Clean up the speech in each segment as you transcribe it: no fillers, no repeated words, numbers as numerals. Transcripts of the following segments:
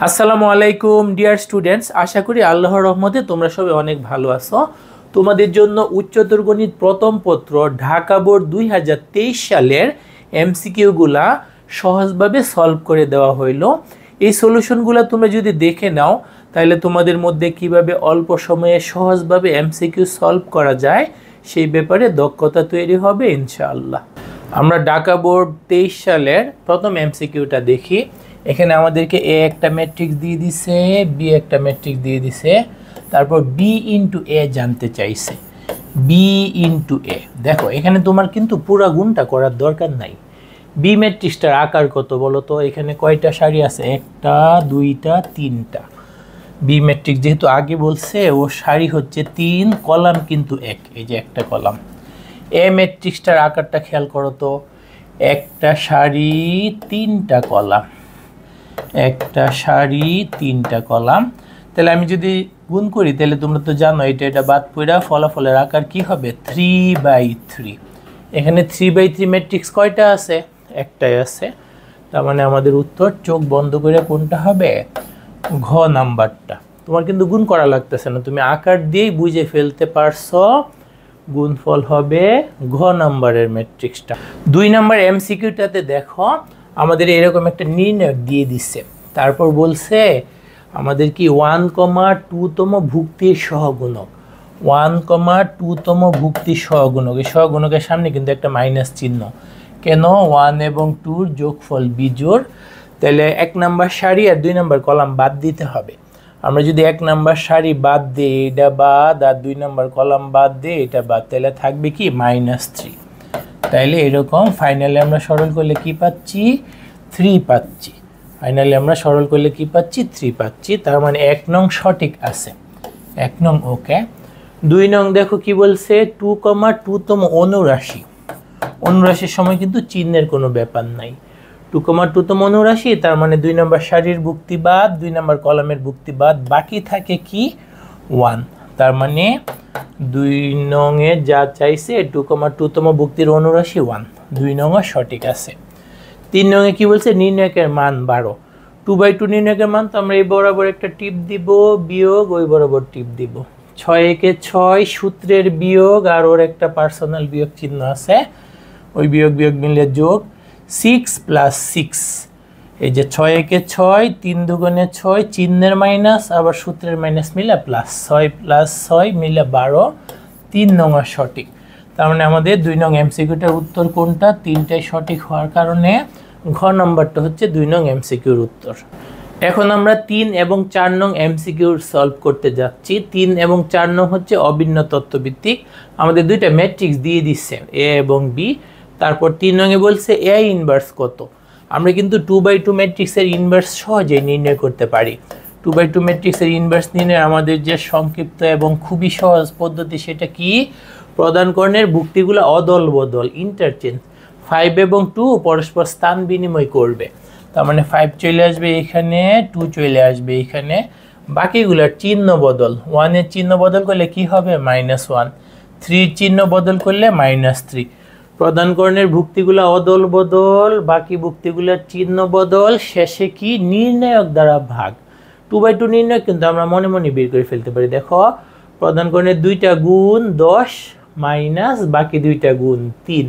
আসসালামু আলাইকুম dear students, আশা করি আল্লাহর রহমতে তোমরা সবাই অনেক ভালো আছো। তোমাদের জন্য উচ্চতর গণিত প্রথম পত্র ঢাকা বোর্ড 2023 সালের এমসিকিউগুলা সহজভাবে সলভ করে দেওয়া হইল। এই সলিউশনগুলো তোমরা যদি দেখে নাও তাহলে তোমাদের মধ্যে কিভাবে অল্প সময়ে সহজভাবে এমসিকিউ সলভ করা যায় সেই ব্যাপারে দক্ষতা তৈরি হবে ইনশাআল্লাহ। আমরা ঢাকা বোর্ড 23 সালের প্রথম এমসিকিউটা দেখি। এখানে আমাদেরকে এ একটা ম্যাট্রিক্স দিয়ে দিছে, বি একটা ম্যাট্রিক্স দিয়ে দিছে, তারপর বি ইন্টু এ জানতে চাইছে। বি ইন্টু এ, দেখো এখানে তোমার কিন্তু পুরো গুণটা করার দরকার নাই। বি ম্যাট্রিক্সটার আকার কত বলো তো? এখানে কয়টা সারি আছে? একটা, দুইটা, তিনটা। বি ম্যাট্রিক্স যেহেতু আগে বলছে ও সারি হচ্ছে 3, কলাম কিন্তু 1, এই যে একটা কলাম। এ ম্যাট্রিক্সটার আকারটা খেয়াল করো তো, একটা সারি 3টা কলাম, একটা সারি 3টা কলাম। তাহলে আমি যদি গুণ করি তাহলে তোমরা তো জানো এটা বাদ পড়া ফলাফলের আকার কি হবে? 3/3। এখানে 3/3 ম্যাট্রিক্স কয়টা আছে? একটাই আছে। তার মানে আমাদের উত্তর চোখ বন্ধ করে কোনটা হবে? ঘ নাম্বারটা। তোমার কিন্তু গুণ করা লাগতেছে না, তুমি আকার দিয়েই বুঝে ফেলতে পারছো গুণফল হবে ঘ নাম্বারের ম্যাট্রিক্সটা। 2 নাম্বার এমসিকিউটাতে দেখো আমাদের এরকম একটা নির্ণয় দিয়ে দিচ্ছে, তারপর বলছে আমাদের কি 1,2তম ভুক্তির সহগুণক। 1,2তম ভুক্তির সহগুণক, এই সহগুণকের সামনে কিন্তু একটা মাইনাস চিহ্ন। কেন? 1 এবং 2-র যোগফল বিজোড়। তাহলে 1 নাম্বার সারি আর 2 নাম্বার কলাম বাদ দিতে হবে। আমরা যদি 1 নাম্বার সারি বাদ দিই এটা বাদ, আর 2 নাম্বার কলাম বাদ দিই এটা বাদ, তাহলে থাকবে কি? -3। তাইলে এরকম ফাইনালি আমরা সরল করলে কি পাচ্ছি? 3 পাচ্ছি। ফাইনালি আমরা সরল করলে কি পাচ্ছি? 3 পাচ্ছি। তার মানে 1 নং সঠিক আছে, 1 নং ওকে। 2 নং দেখো কি বলছে? 2,2তম অনুরাশি। অনুরাশির সময় কিন্তু চিহ্নের কোনো ব্যাপার নাই। 2,2তম অনুরাশি, তার মানে 2 নম্বর সারির ভুক্তি বাদ, 2 নম্বর কলামের ভুক্তি বাদ, বাকি থাকে কি? 1। তার মানে 2 নং এ যা চাইছে 2,2তম ভুক্তির অনুরাশি 1, 2 নং সঠিক আছে। 3 নং এ কি বলছে? নির্ণয়কের মান 12। 2/2 নির্ণয়কের মান তো আমরা এই বরাবর একটা টিপ দিব, বিয়োগ ওই বরাবর টিপ দিব। 6 একে 6 সূত্রের বিয়োগ আর ওর একটা পার্সোনাল বিয়োগ চিহ্ন আছে, ওই বিয়োগ মিলে যোগ। 6 + 6, এই যে 6 একে 6, 3 দুগুণে 6, চিহ্নের মাইনাস আবার সূত্রের মাইনাস মিলে প্লাস, 6 + 6 মিলে 12, 3 নং সঠিক। তার মানে আমাদের 2 নং এমসিকিউটার উত্তর কোনটা? 3টাই সঠিক হওয়ার কারণে ঘ নম্বরটা হচ্ছে 2 নং এমসিকিউর উত্তর। এখন আমরা 3 এবং 4 নং এমসিকিউ সলভ করতে যাচ্ছি। 3 এবং 4 নং হচ্ছে অভিন্ন তত্ত্বভিত্তিক। আমাদের দুইটা ম্যাট্রিক্স দিয়ে দিচ্ছে এ এবং বি। তারপর 3 নং এ বলছে এ ইনভার্স কত। আমরা কিন্তু 2/2 ম্যাট্রিক্সের ইনভার্স সহজেই নির্ণয় করতে পারি। 2/2 ম্যাট্রিক্সের ইনভার্স নির্ণয় আমাদের যে সংক্ষিপ্ত এবং খুবই সহজ পদ্ধতি, সেটা কি? প্রদান কর্ণের ভুক্তিগুলো অদল বদল, ইন্টারচেঞ্জ। 5 এবং 2 পরস্পর স্থান বিনিময় করবে। তার মানে 5 চলে আসবে এখানে, 2 চলে আসবে এখানে, বাকিগুলোর চিহ্ন বদল। 1 এর চিহ্ন বদল করলে কি হবে? -1। 3 চিহ্ন বদল করলে -3। প্রদান কর্ণের ভুক্তিগুলো অদল বদল, বাকি ভুক্তিগুলোর চিহ্ন বদল, শেষে কি? নির্ণায়ক দ্বারা ভাগ। 2/2 নির্ণয় কিন্তু আমরা মনে মনে বের করে ফেলতে পারি। দেখো প্রদান কর্ণের 2টা গুণ 10 মাইনাস বাকি 2টা গুণ 3,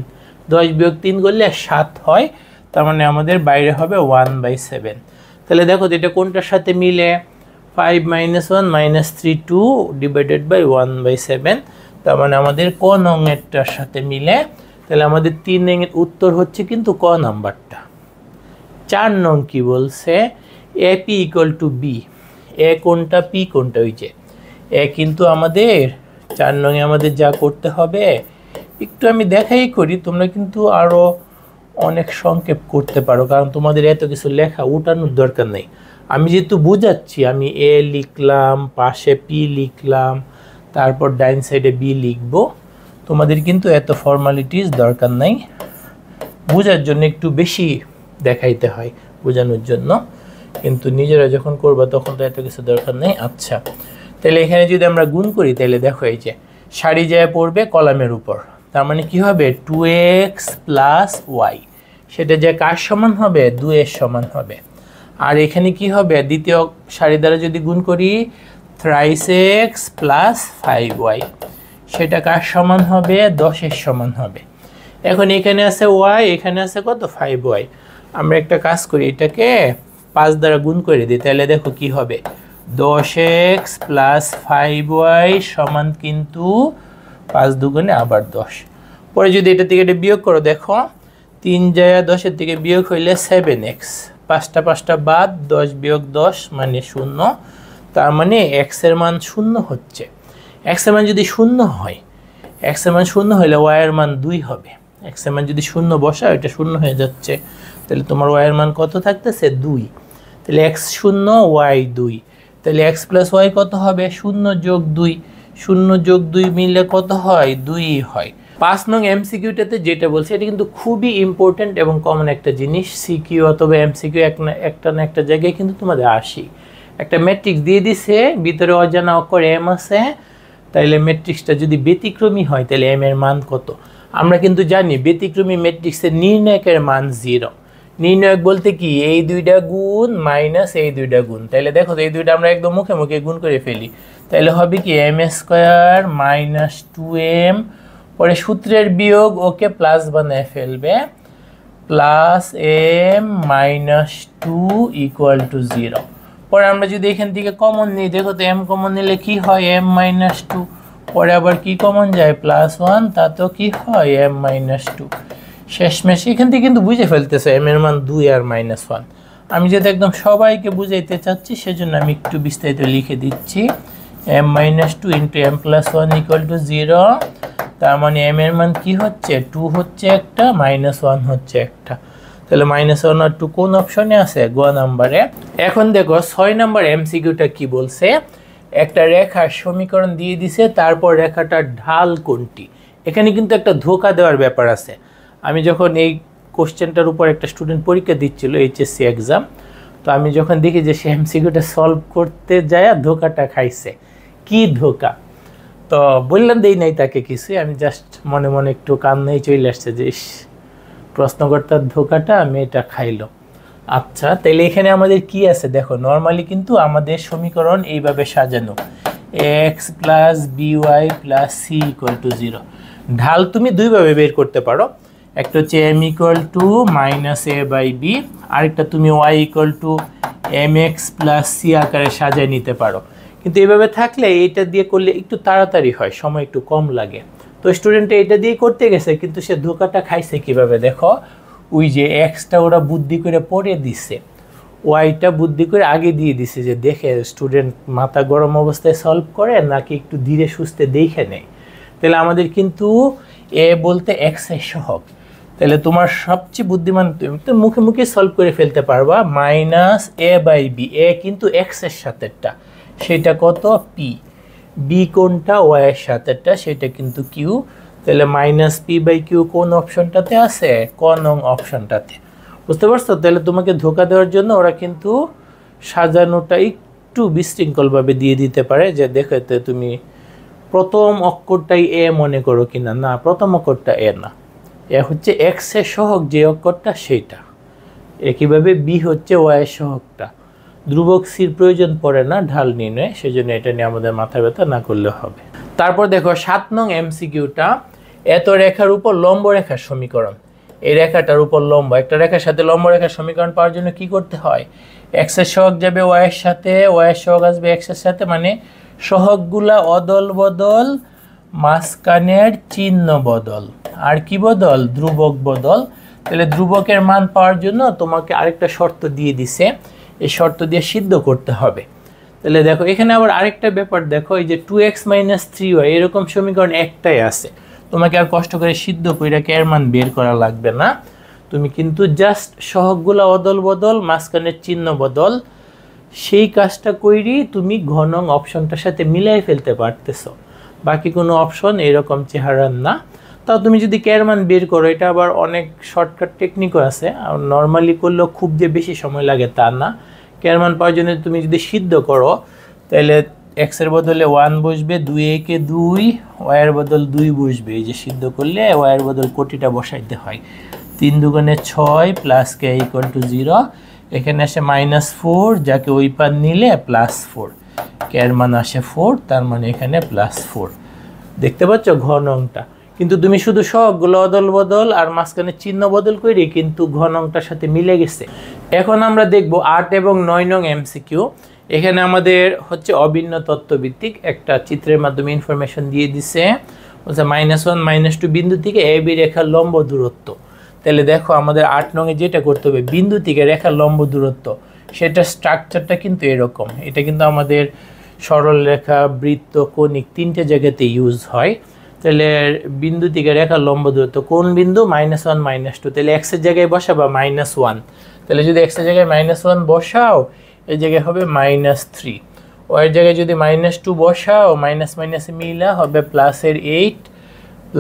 10 বিয়োগ 3 করলে 7 হয়। তার মানে আমাদের বাইরে হবে 1/7। তাহলে দেখো এটা কোনটার সাথে মিলে? 5 - 1 - 3 2 / 1/7। তার মানে আমাদের ক নং এরটার সাথে মিলে। তাহলে আমাদের 3 নং এর উত্তর হচ্ছে কিন্তু ক নাম্বারটা। 4 নং কি বলছে? AP = B। এ কোনটা, পি কোনটা? ওই যে এ কিন্তু আমাদের 4 নং এ আমাদের যা করতে হবে একটু আমি দেখাই করি, তোমরা কিন্তু আরো অনেক সংক্ষেপ করতে পারো, কারণ তোমাদের এত কিছু লেখা উঠানোর দরকার নেই। আমি যেহেতু বুঝাচ্ছি, আমি এ লিখলাম, পাশে পি লিখলাম, তারপর ডাইন সাইডে বি লিখবো। তোমাদের কিন্তু এত ফর্মালিটিস দরকার নাই, বোঝার জন্য একটু বেশি দেখাইতে হয় বোঝানোর জন্য, কিন্তু নিজেরা যখন করবা তখন তো এত কিছু দরকার নেই। আচ্ছা, তাহলে এখানে যদি আমরা গুণ করি তাহলে দেখো এই যে সারি যায় পড়বে কলামের উপর, তার মানে কি হবে? 2x + y, সেটা যে কার সমান হবে? 2 এর সমান হবে। আর এখানে কি হবে, দ্বিতীয় সারি দ্বারা যদি গুণ করি thrice x প্লাস 5y, সেটা কার সমান হবে, 10 এর সমান হবে। এখন এখানে আছে y, এখানে আছে কত, 5y। আমরা একটা কাজ করি, এটাকে 5 দ্বারা গুণ করে দিই, তাহলে দেখো কি হবে, 10x প্লাস 5y সমান কিন্তু 5 দুগুণে আবার 10। পরে যদি এটা থেকে এটা বিয়োগ করো, দেখো 3 যায় 10-এর থেকে বিয়োগ হইলে 7x, 5টা 5টা বাদ, 10 বিয়োগ 10 মানে 0। তার মানে x এর মান 0 হচ্ছে। x এর মান যদি 0 হয়, x এর মান 0 হলে y এর মান 2 হবে। x এর মান যদি 0 বসাও, এটা 0 হয়ে যাচ্ছে, তাহলে তোমার y এর মান কত থাকতেছে, 2। তাহলে x 0 y 2, তাহলে x প্লাস y কত হবে, 0 যোগ 2, 0 যোগ 2 মিললে কত হয়, 2 হয়। 5 নং এমসিকিউটাতে যেটা বলছে এটা কিন্তু খুবই ইম্পর্টেন্ট এবং কমন একটা জিনিস। সিকিউ অথবা এমসিকিউ একটা না একটা জায়গায় কিন্তু তোমাদের আসি। একটা ম্যাট্রিক্স দিয়ে দিছে, ভিতরে অজানা অক্ষর m আছে, তাইলে ম্যাট্রিক্সটা যদি ব্যতিক্রমী হয় তাহলে m এর মান কত। আমরা কিন্তু জানি ব্যতিক্রমী ম্যাট্রিক্সের নির্ণায়কের মান 0। নির্ণায়ক বলতে কি, এই দুইটা গুণ মাইনাস এই দুইটা গুণ। তাহলে দেখো এই দুইটা আমরা একদম মুখে মুখে গুণ করে ফেলি, তাহলে হবে কি m স্কয়ার মাইনাস 2m, পরে সূত্রের বিয়োগ ওকে প্লাস বানায় ফেলবে, plus m minus 2 equal to 0। পরে আমরা যদি এখান থেকে কমন নিই, দেখো তো m কমন নিলে কি হয়, m মাইনাস 2, পরে আবার কি কমন যায়, প্লাস 1, তাতেও কি হয়, m মাইনাস 2। শেষমেশ এখান থেকে কিন্তু বুঝে ফেলতেছে m এর মান 2 আর মাইনাস 1। আমি যেটা একদম সবাইকে বুঝাইতে চাচ্ছি সেজন্য আমি একটু বিস্তারিত লিখে দিচ্ছি, m minus 2 into m plus 1 equal to 0। তার মানে m এর মান কি হচ্ছে, 2 হচ্ছে একটা, মাইনাস 1 হচ্ছে একটা। তাহলে মাইনাস 1 আর 2 কোন অপশনে আছে, গ নাম্বারে। এখন দেখো 6 নাম্বার এমসিকিউটা কি বলছে, একটা রেখার সমীকরণ দিয়ে দিছে, তারপর রেখাটার ঢাল কোনটি। এখানে কিন্তু একটা ধোঁকা দেওয়ার ব্যাপার আছে। আমি যখন এই কোশ্চেনটার উপর একটা স্টুডেন্ট পরীক্ষা দিচ্ছিল এইচএসসি এক্সাম, তো আমি যখন দেখি যে সে এমসিকিউটা সলভ করতে যায় ধোঁকাটা খাইছে। কি ধোঁকা, তো বললাম দেই নাই তাকে কিছু, আমি জাস্ট মনে মনে একটু কান্নাই চলে আসছে যে প্রশ্নকর্তার ধোঁকাটা মেয়েটা খাইলো। আচ্ছা, তাহলে এখানে আমাদের কি আছে, দেখো নর্মালি কিন্তু আমাদের সমীকরণ এইভাবে সাজানো, x plus b y plus c equal to 0। ঢাল তুমি দুইভাবে বের করতে পারো, একটা হচ্ছে m equal to minus a by b, আরেকটা তুমি y equal to m x plus c আকারে সাজায় নিতে পারো। কিন্তু এইভাবে থাকলে এইটা দিয়ে করলে একটু তাড়াতাড়ি হয়, সময় একটু কম লাগে। তো স্টুডেন্টে এটা দিয়ে করতে গেছে, কিন্তু সে ধোঁকাটা খাইছে কিভাবে, দেখো ওই যে এক্সটা ওরা বুদ্ধি করে পরে দিছে, ওয়াইটা বুদ্ধি করে আগে দিয়ে দিছে, যে দেখে স্টুডেন্ট মাথা গরম অবস্থায় সলভ করে নাকি একটু ধীরে সুস্থে দেখে নেয়। তাহলে আমাদের কিন্তু এ বলতে এক্স এর সহগ, তাহলে তোমার সবচেয়ে বুদ্ধিমান তুমি তো মুখে মুখে সলভ করে ফেলতে পারবা, মাইনাস এ বাই বি, এ কিন্তু এক্স এর সাথেরটা, সেটা কত পি, বি কোনটা ওয়াই এর সাথেরটা, সেটা কিন্তু কিউ। তাহলে মাইনাস পি বাই কিউ কোন অপশনটাতে আছে, ক নং অপশনটাতে। বুঝতে পারছো? তাহলে তোমাকে ধোঁকা দেওয়ার জন্য ওরা কিন্তু সাজানোটা একটু বিশৃঙ্খলভাবে দিয়ে দিতে পারে, যে দেখতে তুমি প্রথম অক্ষরটাই এ মনে করো কিনা, না প্রথম অক্ষরটা এ না, এ হচ্ছে এক্স এর সহগ যে অক্ষরটা সেইটা। একইভাবে বি হচ্ছে ওয়াই এর সহগটা। ধ্রুবক সির প্রয়োজন পড়ে না ঢাল নির্ণয়, সেজন্য এটা নিয়ে আমাদের মাথা ব্যথা না করলে হবে। তারপর দেখো 7 নং এমসিকিউটা, এত রেখার উপর লম্ব রেখার সমীকরণ। এই রেখাটার উপর লম্ব, একটা রেখার সাথে লম্ব রেখার সমীকরণ পাওয়ার জন্য কি করতে হয়, এক্স এর সহগ যাবে ওয়াই এর সাথে, ওয়াই এর সহগ আসবে এক্স এর সাথে, মানে সহগগুলা অদল বদল, মাঝখানের চিহ্ন বদল, আর কি বদল, ধ্রুবক বদল। তাহলে ধ্রুবকের মান পাওয়ার জন্য তোমাকে আরেকটা শর্ত দিয়ে দিছে, এই শর্ত দিয়ে সিদ্ধ করতে হবে। তাহলে দেখো এখানে আবার আরেকটা ব্যাপার দেখো, এই যে 2x - 3y এরকম সমীকরণ একটাই আছে, তোমাকে আর কষ্ট করে সিদ্ধ করে এর মান বের করা লাগবে না। তুমি কিন্তু জাস্ট সহগগুলা অদল বদল, মাঝখানের চিহ্ন বদল, সেই কাজটা কইরি তুমি ঘ নং অপশনটার সাথে মিলাই ফেলতে পারতেছো। বাকি কোনো অপশন এরকম চেহারার না। তাও তুমি যদি কে এর মান বের করো, এটা আবার অনেক শর্টকাট টেকনিকও আছে, আর নর্মালি করলেও খুব যে বেশি সময় লাগে তা না। কে এর মান পাওয়ার জন্য তুমি যদি সিদ্ধ করো, তাহলে এক্স এর বদলে 1 বসবে, 2 একে 2, ওয়াই এর বদল 2 বসবে। এই যে সিদ্ধ করলে ওয়াই এর বদল কোটিটা বসাইতে হয়, 3 দুগুণে 6 প্লাস কে ইকুয়াল টু 0। এখানে আসে -4, যাকে ওই পার নিলে +4, কে এর মান আসে 4, তার মানে এখানে +4। দেখতে পাচ্ছ ঘ নংটা, কিন্তু তুমি শুধু সবগুলো অদল বদল আর মাঝখানে চিহ্ন বদল করে কিন্তু ঘ নংটার সাথে মিলে গেছে। এখন আমরা দেখব 8 এবং 9 নং এমসিকিউ। এখানে আমাদের হচ্ছে অভিন্ন তত্ত্বভিত্তিক একটা চিত্রের মাধ্যমে ইনফরমেশন দিয়ে দিছে। বলছে -1 -2 বিন্দু থেকে এ বি রেখার লম্ব দূরত্ব। তাহলে দেখো আমাদের 8 নং এ যেটা করতে হবে, বিন্দু থেকে রেখার লম্ব দূরত্ব, সেটা স্ট্রাকচারটা কিন্তু এরকম। এটা কিন্তু আমাদের সরল রেখা, বৃত্ত, কৌণিক তিনটে জায়গাতে ইউজ হয়। তাহলে বিন্দু থেকে রেখার লম্ব দূরত্ব কোন বিন্দু, -1 -2, তাহলে x এর জায়গায় বসাবা -1। তাহলে যদি x এর জায়গায় -1 বসাও, এই জায়গায় হবে -3। ও এর জায়গায় যদি -2 বসাও, মাইনাস মাইনাসে মিলা হবে +8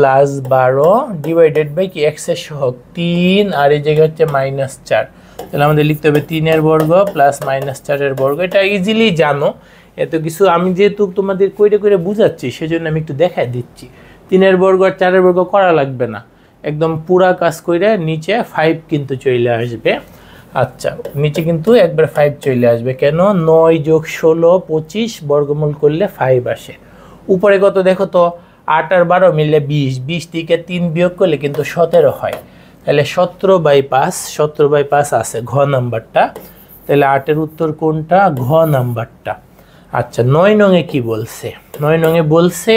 +12 ডিভাইডেড বাই কি x এর সহগ 3, আর এই জায়গায় হচ্ছে -4। তাহলে আমাদের লিখতে হবে 3 এর বর্গ প্লাস -4 এর বর্গ। এটা ইজিলি জানো, এত কিছু আমি যেহেতু তোমাদের কইরে কইরে বুঝাচ্ছি সেজন্য আমি একটু দেখাই দিচ্ছি। 3 এর বর্গ আর 4 এর বর্গ করা লাগবে না, একদম পুরা কাজ কইরে নিচে 5 কিন্তু চলে আসবে। আচ্ছা, নিচে কিন্তু একবার 5 চলে আসবে। কেন? 9 + 16 25 বর্গমূল করলে 5 আসে। উপরে কত দেখো তো, 8 আর 12 মিললে 20, 20 থেকে 3 বিয়োগ করলে কিন্তু 17 হয়। তাহলে 17/5, 17/5 আছে ঘ নাম্বারটা। তাহলে 8 এর উত্তর কোনটা? ঘ নাম্বারটা। আচ্ছা, 9 নং এ কি বলছে? 9 নং এ বলছে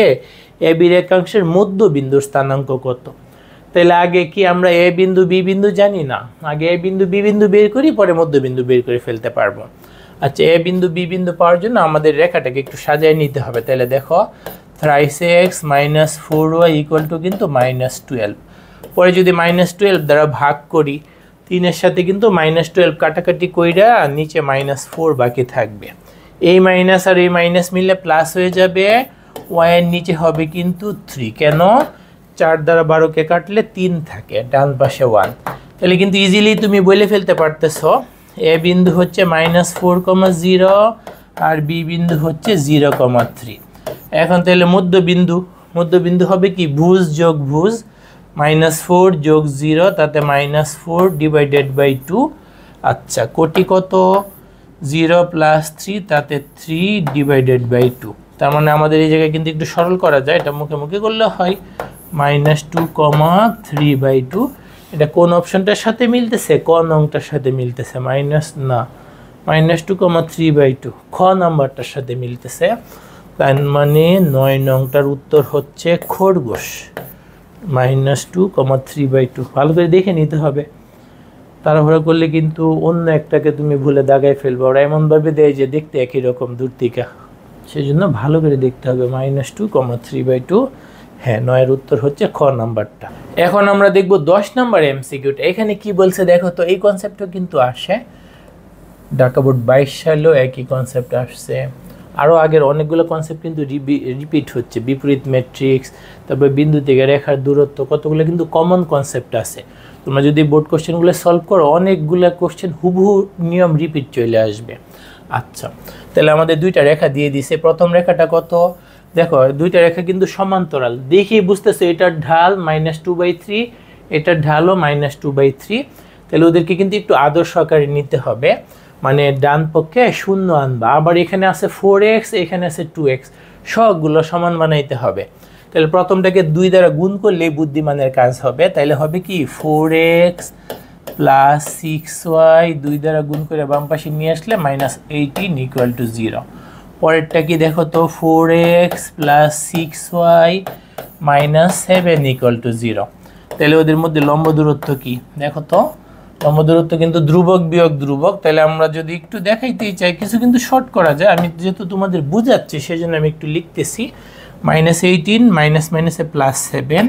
এ বি রেখাংশের মধ্যবিন্দুর স্থানাঙ্ক কত। তাহলে আগে কি আমরা এ বিন্দু বি বিন্দু জানি না? আগে এ বিন্দু বি বিন্দু বের করি, পরে মধ্যবিন্দু বের করে ফেলতে পারবো। আচ্ছা, এ বিন্দু বি বিন্দু পাওয়ার জন্য আমাদের রেখাটাকে একটু সাজিয়ে নিতে হবে। তাহলে দেখো 3x - 4y = কিন্তু -12। পরে যদি -12 দ্বারা ভাগ করি, 3 এর সাথে কিন্তু -12 কাটাকাটি কইরা নিচে -4 বাকি থাকবে। এই মাইনাস আর এই মাইনাস মিললে প্লাস হয়ে যাবে, y এর নিচে হবে কিন্তু 3। কেন? 4 দ্বারা 12 কে কাটলে 3 থাকে, ডান পাশে 1। তাহলে কিন্তু ইজিলি তুমি বলে ফেলতে পারতেছো এ বিন্দু হচ্ছে -4,0 আর বি বিন্দু হচ্ছে 0,3। এখন তাহলে মধ্যবিন্দু হবে কি? ভুজ যোগ ভুজ, -4 যোগ 0, তাতে -4 ডিভাইডেড বাই 2। আচ্ছা, কোটি কত? 0 + 3, তাতে 3 ডিভাইডেড বাই 2। তার মানে আমাদের এই জায়গায় কিন্তু একটু সরল করা যায়, এটা মুখে মুখে করলে হয় -2,3/2। এটা কোন অপশনটার সাথে মিলতেছে? ক নংটার সাথে মিলতেছে। -2,3/2 খ নাম্বারটার সাথে মিলতেছে। তার মানে 9 নংটার উত্তর হচ্ছে খরগোশ, -2,3/2। ভালো করে দেখে নিতে হবে, তাড়াহুড়া করলে কিন্তু অন্য একটাকে তুমি ভুলে দাগায় ফেলবে। ওরা এমনভাবে দেয় যে দেখতে একই রকম দূর থেকে, সেজন্য ভালো করে দেখতে হবে। -2,3/2, হ্যাঁ, 9 এর উত্তর হচ্ছে খ নাম্বারটা। এখন আমরা দেখব 10 নাম্বার এমসিকিউটা। এখানে কি বলছে দেখো তো, এই কনসেপ্টও কিন্তু আসে ঢাকা বোর্ড 22 সালেও একই কনসেপ্ট আসছে। আরও আগের অনেকগুলো কনসেপ্ট কিন্তু রিপিট হচ্ছে, বিপরীত ম্যাট্রিক্স, তারপরে বিন্দু থেকে রেখার দূরত্ব, কতগুলো কিন্তু কমন কনসেপ্ট আছে। তোমরা যদি বোর্ড কোশ্চেনগুলো সলভ করো, অনেকগুলো কোশ্চেন হুবহু নিয়ম রিপিট চলে আসবে। আচ্ছা, তাহলে আমাদের দুইটা রেখা দিয়ে দিছে। প্রথম রেখাটা কত দেখো, দুইটা রেখা কিন্তু সমান্তরাল, দেখেই বুঝতেছে এটার ঢাল -2/3, এটার ঢালও -2/3। তাহলে ওদেরকে কিন্তু একটু আদর্শ আকারে নিতে হবে, মানে ডান পক্ষে 0 আনবা। আবার এখানে আছে 4x, এখানে আছে 2x, সবগুলো সমান বানাইতে হবে। তাহলে প্রথমটাকে 2 দ্বারা গুণ করলেই বুদ্ধিমানের কাজ হবে। তাহলে হবে কি 4x + 6y, 2 দ্বারা গুণ করে বাম পাশে নিয়ে আসলে -18 = 0। পরেরটা কি দেখো তো, 4x + 6y - 7 = 0। তাহলে ওদের মধ্যে লম্ব দূরত্ব কি দেখো তো, লম্ব দূরত্ব কিন্তু ধ্রুবক বিয়োগ ধ্রুবক। তাহলে আমরা যদি একটু দেখাইতেই চাই, কিছু কিন্তু শর্ট করা যায়। আমি যেহেতু তোমাদের বুঝাচ্ছি সেজন্য আমি একটু লিখতেছি, -18 মাইনাসে +7,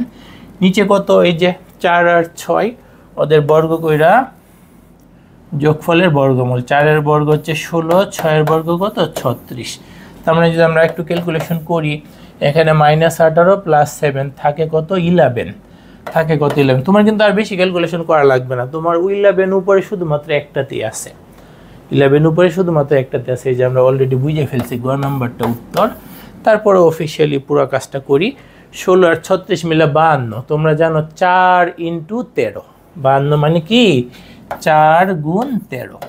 নিচে কত? এই যে 4 আর 6, ওদের বর্গ কইরা যোগফলের বর্গমূল। 4 এর বর্গ হচ্ছে 16, 6 এর বর্গ কত? 36। তার মানে যদি আমরা একটু ক্যালকুলেশন করি, এখানে -18 + 7 থাকে কত? 11 থাকে কত? 11। তোমার কিন্তু আর বেশি ক্যালকুলেশন করা লাগবে না, তোমার 11 উপরে শুধুমাত্র একটাতেই আছে, 11 উপরে শুধুমাত্র একটাতে আছে। এই যে আমরা অলরেডি বুঝে ফেলছি গ নাম্বারটা উত্তর। তারপরে অফিসিয়ালি পুরো কাজটা করি। 16 আর 36 মিলে 52। তোমরা জানো 4 × 13, 52 মানে কি 4 × 13।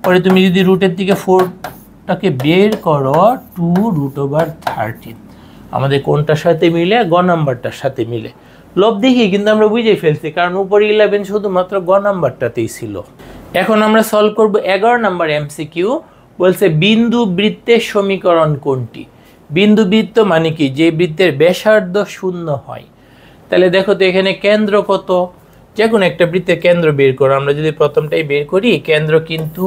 পরে তুমি যদি রুটের দিকে 4টাকে বের করো 2√13 আমাদের কোনটার সাথে মিলে গ নাম্বারটার সাথে মিলে লব দেখি কিন্তু আমরা বুঝে ফেলছি কারণ উপরে 11 শুধুমাত্র গ নাম্বারটাতেই ছিল। এখন আমরা সলভ করব 11 নাম্বার এমসিকিউ। বলছে বিন্দু বৃত্তের সমীকরণ কোনটি? বিন্দু বৃত্ত মানে কি? যে বৃত্তের ব্যাসার্ধ 0 হয়। তাহলে দেখো তো এখানে কেন্দ্র কত, যে কোনো একটা বৃত্তের কেন্দ্র বের করো। আমরা যদি প্রথমটাই বের করি, কেন্দ্র কিন্তু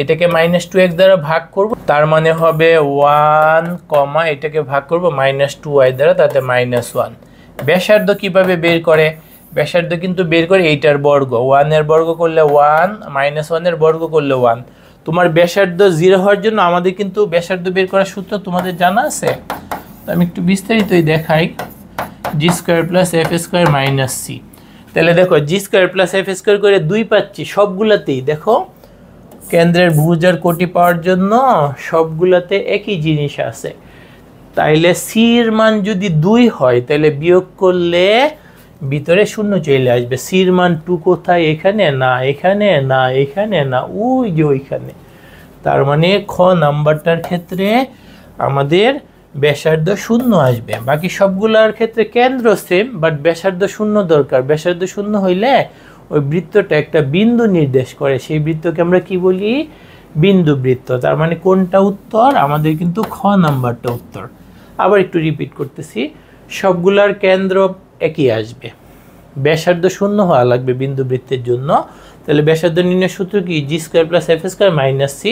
এটাকে -2x দ্বারা ভাগ করব, তার মানে হবে 1, এটাকে ভাগ করব -2y দ্বারা, তাতে -1। ব্যাসার্ধ কিভাবে বের করে? ব্যাসার্ধ কিন্তু বের করে এইটার বর্গ, 1 এর বর্গ করলে 1, -1 এর বর্গ করলে 1। তোমার ব্যাসার্ধ 0 হওয়ার জন্য আমাদের কিন্তু ব্যাসার্ধ বের করার সূত্র তোমাদের জানা আছে। তো আমি একটু বিস্তারিতই দেখাই। g² + f² - c। তাহলে দেখো g² + f² করে 2 পাচ্ছি সবগুলাতেই। দেখো কেন্দ্রের ভুজ আর কোটি পাওয়ার জন্য সবগুলাতে একই জিনিস আছে। তাইলে c এর মান যদি 2 হয় তাহলে বিয়োগ করলে ভিতরে 0 চলে আসবে। c এর মান 2 কোথায়? এখানে না, এখানে না, এখানে না, ওই যে ওইখানে। তার মানে খ নাম্বারটার ক্ষেত্রে আমাদের ব্যাসার্ধ 0 আসবে। বাকি সবগুলোর ক্ষেত্রে কেন্দ্র সেম, বাট ব্যাসার্ধ 0 দরকার। ব্যাসার্ধ 0 হইলে ওই বৃত্তটা একটা বিন্দু নির্দেশ করে, সেই বৃত্তকে আমরা কি বলি? বিন্দু বৃত্ত। তার মানে কোনটা উত্তর? আমাদের কিন্তু খ নাম্বারটা উত্তর। আবার একটু রিপিট করতেছি, সবগুলার কেন্দ্র একই আসবে, ব্যাসার্ধ 0 হওয়া লাগবে বিন্দু বৃত্তের জন্য। তাহলে ব্যাসার্ধ নির্ণয়ের সূত্র কি? g² + f² - c।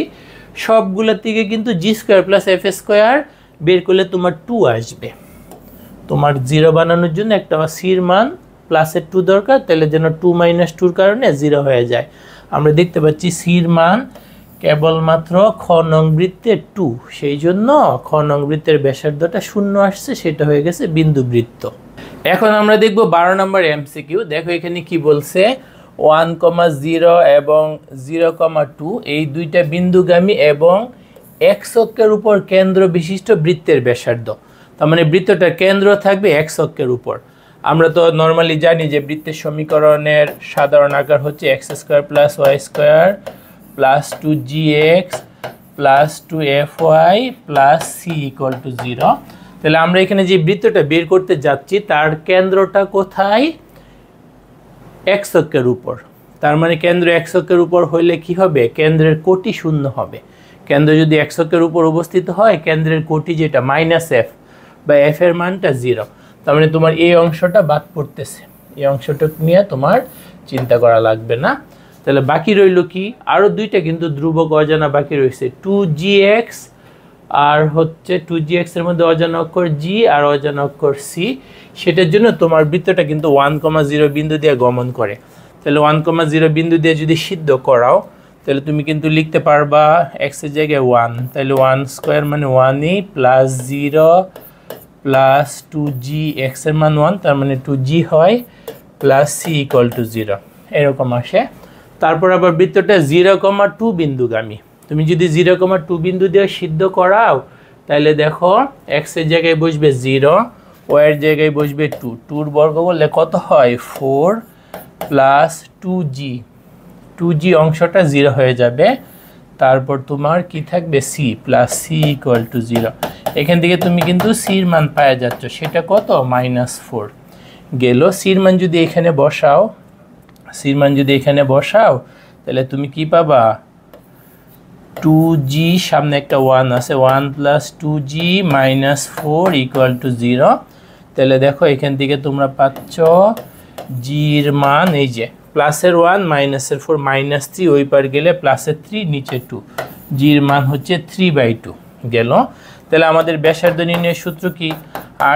সবগুলোর থেকে কিন্তু g² + f² বের করলে তোমার 2 আসবে। তোমার 0 বানানোর জন্য একটা c এর মান প্লাসের 2 দরকার, তাহলে যেন 2 - 2 কারণে 0 হয়ে যায়। আমরা দেখতে পাচ্ছি c এর মান কেবলমাত্র খ নং বৃত্তের 2, সেই জন্য খ নং বৃত্তের ব্যাসার্ধটা 0 আসছে, সেটা হয়ে গেছে বিন্দু বৃত্ত। এখন আমরা দেখব 12 নম্বর এমসিকিউ। দেখো এখানে কি বলছে, 1, 0 এবং 0, 2 এই দুইটা বিন্দুগামী এবং x অক্ষের উপর কেন্দ্র বিশিষ্ট বৃত্তের ব্যাসার্ধ। তার মানে বৃত্তটার কেন্দ্র থাকবে x অক্ষের উপর। আমরা তো নর্মালি জানি যে বৃত্তের সমীকরণের সাধারণ আকার হচ্ছে x² + y² + 2gx + 2fy + c = 0। তাহলে আমরা এখানে যে বৃত্তটা বের করতে যাচ্ছি তার কেন্দ্রটা কোথায়? x অক্ষের উপর। তার মানে কেন্দ্র x অক্ষের উপর হইলে কি হবে? কেন্দ্রের কোটি 0 হবে। কেন্দ্র যদি x অক্ষের উপর অবস্থিত হয়, কেন্দ্রের কোটি যেটা -f বা f এর মানটা 0। তার মানে তোমার এই অংশটা বাদ পড়তেছে, এই অংশটা নিয়ে তোমার চিন্তা করা লাগবে না। তাহলে বাকি রইল কি? আরও দুইটা কিন্তু ধ্রুবক অজানা বাকি রয়েছে, 2gx আর হচ্ছে 2gx এর মধ্যে অজানা অক্ষর g আর অজানা অক্ষর c। সেটার জন্য তোমার বৃত্তটা কিন্তু 1, 0 বিন্দু দিয়ে গমন করে। তাহলে 1, 0 বিন্দু দিয়ে যদি সিদ্ধ করাও, তাহলে তুমি কিন্তু লিখতে পারবা x এর জায়গায় 1, তাহলে 1² মানে 1e + 0 + 2g, x এর মান 1, তার মানে 2g হয় + c = 0, এরকম আসে। তারপর আবার বৃত্তটা 0, 2 বিন্দুগামী। তুমি যদি 0, 2 বিন্দু দিয়ে সিদ্ধ করাও, তাহলে দেখো x এর জায়গায় বসবে 0, y এর জায়গায় বসবে 2, 2 বর্গ করলে কত হয়? 4 + 2g, 2g অংশটা 0 হয়ে যাবে। তারপর তোমার কি থাকবে? c + c = 0। এখান থেকে তুমি কিন্তু c এর মান পাওয়া যাচ্ছ, সেটা কত? -4 গেল। c এর মান যদি এখানে বসাও, c এর মান যদি এখানে বসাও, তাহলে তুমি কি পাবা? 2g, সামনে একটা 1 আছে, 1 + 2g - 4 = 0। তাহলে দেখো এখান থেকে তোমরা পাচ্ছ g এর মান, এই যে প্লাসের 1 মাইনাসের 4 -3, ওই পার গেলে +3 নিচে 2, g এর মান হচ্ছে 3/2 গেল। তাহলে আমাদের ব্যাসার্ধ নির্ণয়ের সূত্র কি?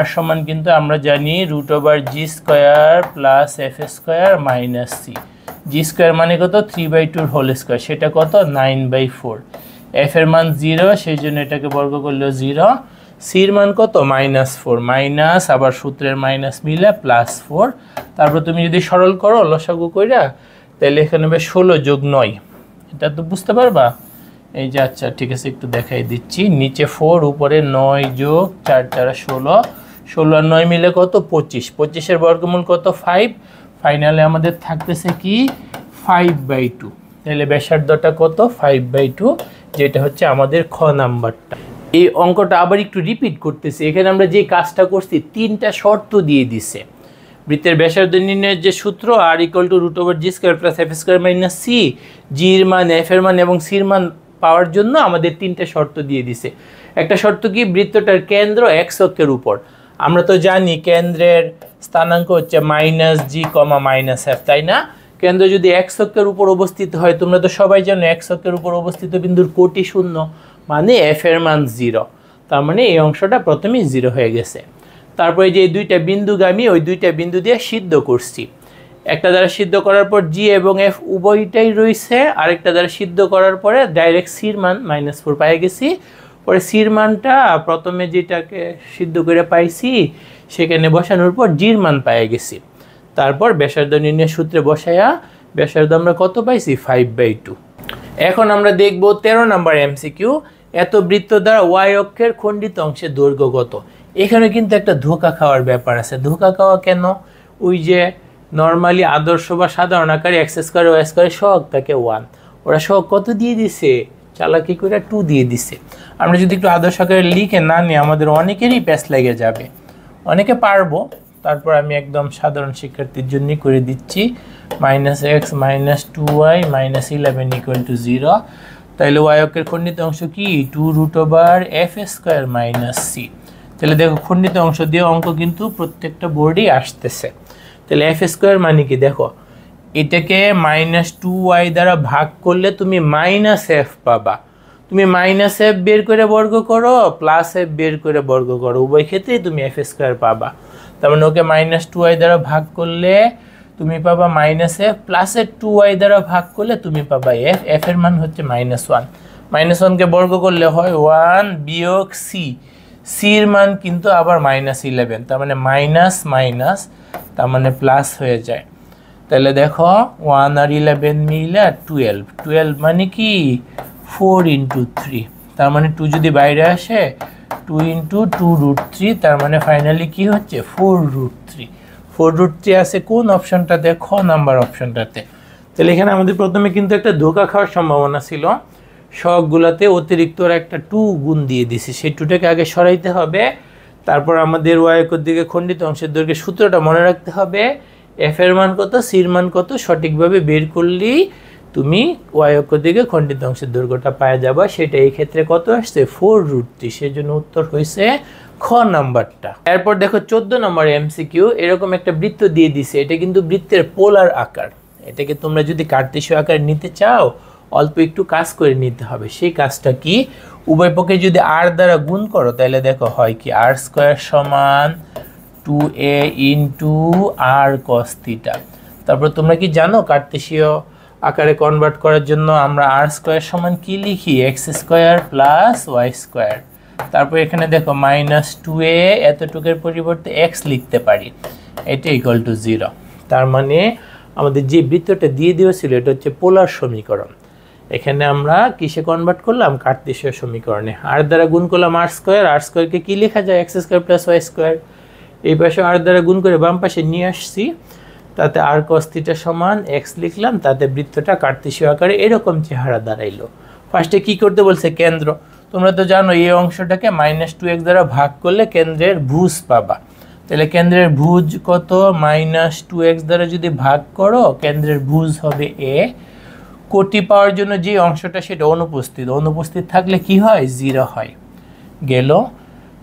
r সমান কিন্তু আমরা জানি √g² + f² - c। g² মানে কত? 3/2 হোল স্কয়ার, সেটা কত? 9/4। f এর মান 0, সেই জন্য এটাকে বর্গ করলেও 0। c এর মান কত? -4, মাইনাস আবার সূত্রের মাইনাস মিলে +4। তারপর তুমি যদি সরল করো লসাগু কইরা, তাহলে এখানে হবে 16 + 9। এটা তো বুঝতে পারবা। এই যে আচ্ছা ঠিক আছে, একটু দেখাই দিচ্ছি। নিচে 4, উপরে 9 + 4 = 16, 16 আর 9 মিলে কত? 25, 25 এর বর্গমূল কত? 5। ফাইনালে আমাদের থাকতেছে কি? 5/2। তাহলে ব্যাসার্ধটা কত 5/2, যেটা হচ্ছে আমাদের খ নাম্বারটা। এই অঙ্কটা আবার একটু রিপিট করতেছি। এখানে আমরা যে কাজটা করছি 3টা শর্ত দিয়ে দিছে। বৃত্তের ব্যাসার্ধ নির্ণয়ের যে সূত্র r=√g² + f² - c, জির মান, এফ এর মান এবং সির মান পাওয়ার জন্য আমাদের 3টা শর্ত দিয়ে দিছে। একটা শর্ত কি, বৃত্তটার কেন্দ্র x অক্ষের উপর। আমরা তো জানি কেন্দ্রের স্থানাঙ্ক হচ্ছে -g, -f, তাই না? কেন্দ্র যদি x অক্ষের উপর অবস্থিত হয়, তোমরা তো সবাই জানো x অক্ষের উপর অবস্থিত বিন্দুর কোটি শূন্য, মানে f এর মান 0। তার মানে এই অংশটা প্রথমেই 0 হয়ে গেছে। তারপরে যে দুইটা বিন্দুগামী, ওই দুইটা বিন্দু দিয়ে সিদ্ধ করছি। একটা দ্বারা সিদ্ধ করার পর জি এবং এফ উভয়টাই রয়েছে, আরেকটা দ্বারা সিদ্ধ করার পরে ডাইরেক্ট সির মান -4 পেয়ে গেছি। পরে সির মানটা প্রথমে যেটাকে সিদ্ধ করে পাইছি সেখানে বসানোর পর জির মান পেয়ে গেছি। তারপর ব্যাসার্ধ নির্ণয়ের সূত্রে বসায়া ব্যাসার্ধ আমরা কত পাইছি 5/2। এখন আমরা দেখব 13 নম্বর এমসিকিউ, এত বৃত্ত দ্বারা ওয়াই অক্ষের খণ্ডিত অংশের দৈর্ঘ্য কত। এখানে কিন্তু একটা ধোঁকা খাওয়ার ব্যাপার আছে। ধোঁকা খাওয়া কেন? ওই যে নর্মালি আদর্শ বা সাধারণ আকারে x² y² সহগ থাকে 1, ওরা সহগ কত দিয়ে দিছে, চালাকি করে 2 দিয়ে দিছে। আমরা যদি একটু আদর্শ আকারে লিখে না নিই আমাদের অনেকেরই প্যাচ লেগে যাবে। অনেকে পারবো, তারপর আমি একদম সাধারণ শিক্ষার্থীর জন্য করে দিচ্ছি -x - 2y - 11 = 0। তাহলে ওয়াই অক্ষের খণ্ডিত অংশ কি 2√f² - c। তাহলে দেখো খণ্ডিত অংশ দিয়ে অঙ্ক কিন্তু প্রত্যেকটা বোর্ডেই আসতেছে। তাহলে f² মানে কি, দেখো এটাকে -2y দ্বারা ভাগ করলে তুমি -f পাবা। তুমি -f বের করে বর্গ করো, +f বের করে বর্গ করো, উভয় ক্ষেত্রেই তুমি f² পাবা। তার মানে ওকে -2y দ্বারা ভাগ করলে তুমি পাবা -f, প্লাসের 2y দ্বারা ভাগ করলে তুমি পাবা f। f এর মান হচ্ছে -1। -1কে বর্গ করলে হয় 1 বিয়োগ c, সির মান কিন্তু আবার -11, তার মানে মাইনাস, তার মানে প্লাস হয়ে যায়। তাহলে দেখো 1 আর 11 মিলে 12 মানে কি 4 × 3, তার মানে 2 যদি বাইরে আসে 2 × 2√3, তার মানে ফাইনালি কি হচ্ছে 4√3। 4√3 আছে কোন অপশনটাতে, খ নাম্বার অপশনটাতে। তাহলে এখানে আমাদের প্রথমে কিন্তু একটা ধোঁকা খাওয়ার সম্ভাবনা ছিল। সবগুলাতে অতিরিক্ত একটা 2 গুণ দিয়ে দিছি, সেই 2টাকে আগে সরাইতে হবে। তারপর আমাদের ওয়াই অক্ষের দিকে খণ্ডিত অংশের দৈর্ঘ্যের সূত্রটা মনে রাখতে হবে। এফ এর মান কত, সির মান কত সঠিকভাবে বের করলেই তুমি ওয়াই অক্ষের দিকে খণ্ডিত অংশের দৈর্ঘ্যটা পাওয়া যাবে। সেটা এই ক্ষেত্রে কত আসছে 4√3, সেজন্য উত্তর হয়েছে খ নাম্বারটা। এরপর দেখো 14 নম্বর এমসিকিউ, এরকম একটা বৃত্ত দিয়ে দিছে। এটা কিন্তু বৃত্তের পোলার আকার। এটাকে তোমরা যদি কার্তেশীয় আকার নিতে চাও অল্প একটু কাজ করে নিতে হবে। সেই কাজটা কি, উভয় পক্ষে যদি r দ্বারা গুণ করো তাহলে দেখো হয় কি r² = 2a × r cos θ। তারপর তোমরা কি জানো কার্তেশীয় আকারে কনভার্ট করার জন্য আমরা r² কি লিখি, x² + y²। তারপর এখানে দেখো -2a এতটুকের পরিবর্তে x লিখতে পারি, এটা = 0। তার মানে আমাদের যে বৃত্তটা দিয়ে দিয়েছিল এটা হচ্ছে পোলার সমীকরণ। এখানে আমরা কিসে কনভার্ট করলাম, কার্তেশীয় সমীকরণে। r দ্বারা গুণ করলাম r² কে কি লেখা যায় x² + y²। এই পাশে r দ্বারা গুণ করে বাম পাশে নিয়ে আসছি, তাতে r cos θ = x লিখলাম, তাতে বৃত্তটা কার্তেশীয় আকারে এরকম চেহারা দাঁড়াইলো। ফার্স্টে কি করতে বলছে, কেন্দ্র। তোমরা তো জানো এই অংশটাকে -2x দ্বারা ভাগ করলে কেন্দ্রের ভুজ পাবা। তাহলে কেন্দ্রের ভুজ কত, -2x দ্বারা যদি ভাগ করো কেন্দ্রের ভুজ হবে a। কোটি পাওয়ার জন্য যে অংশটা সেটা অনুপস্থিত থাকলে কি হয় 0 হয়। গেল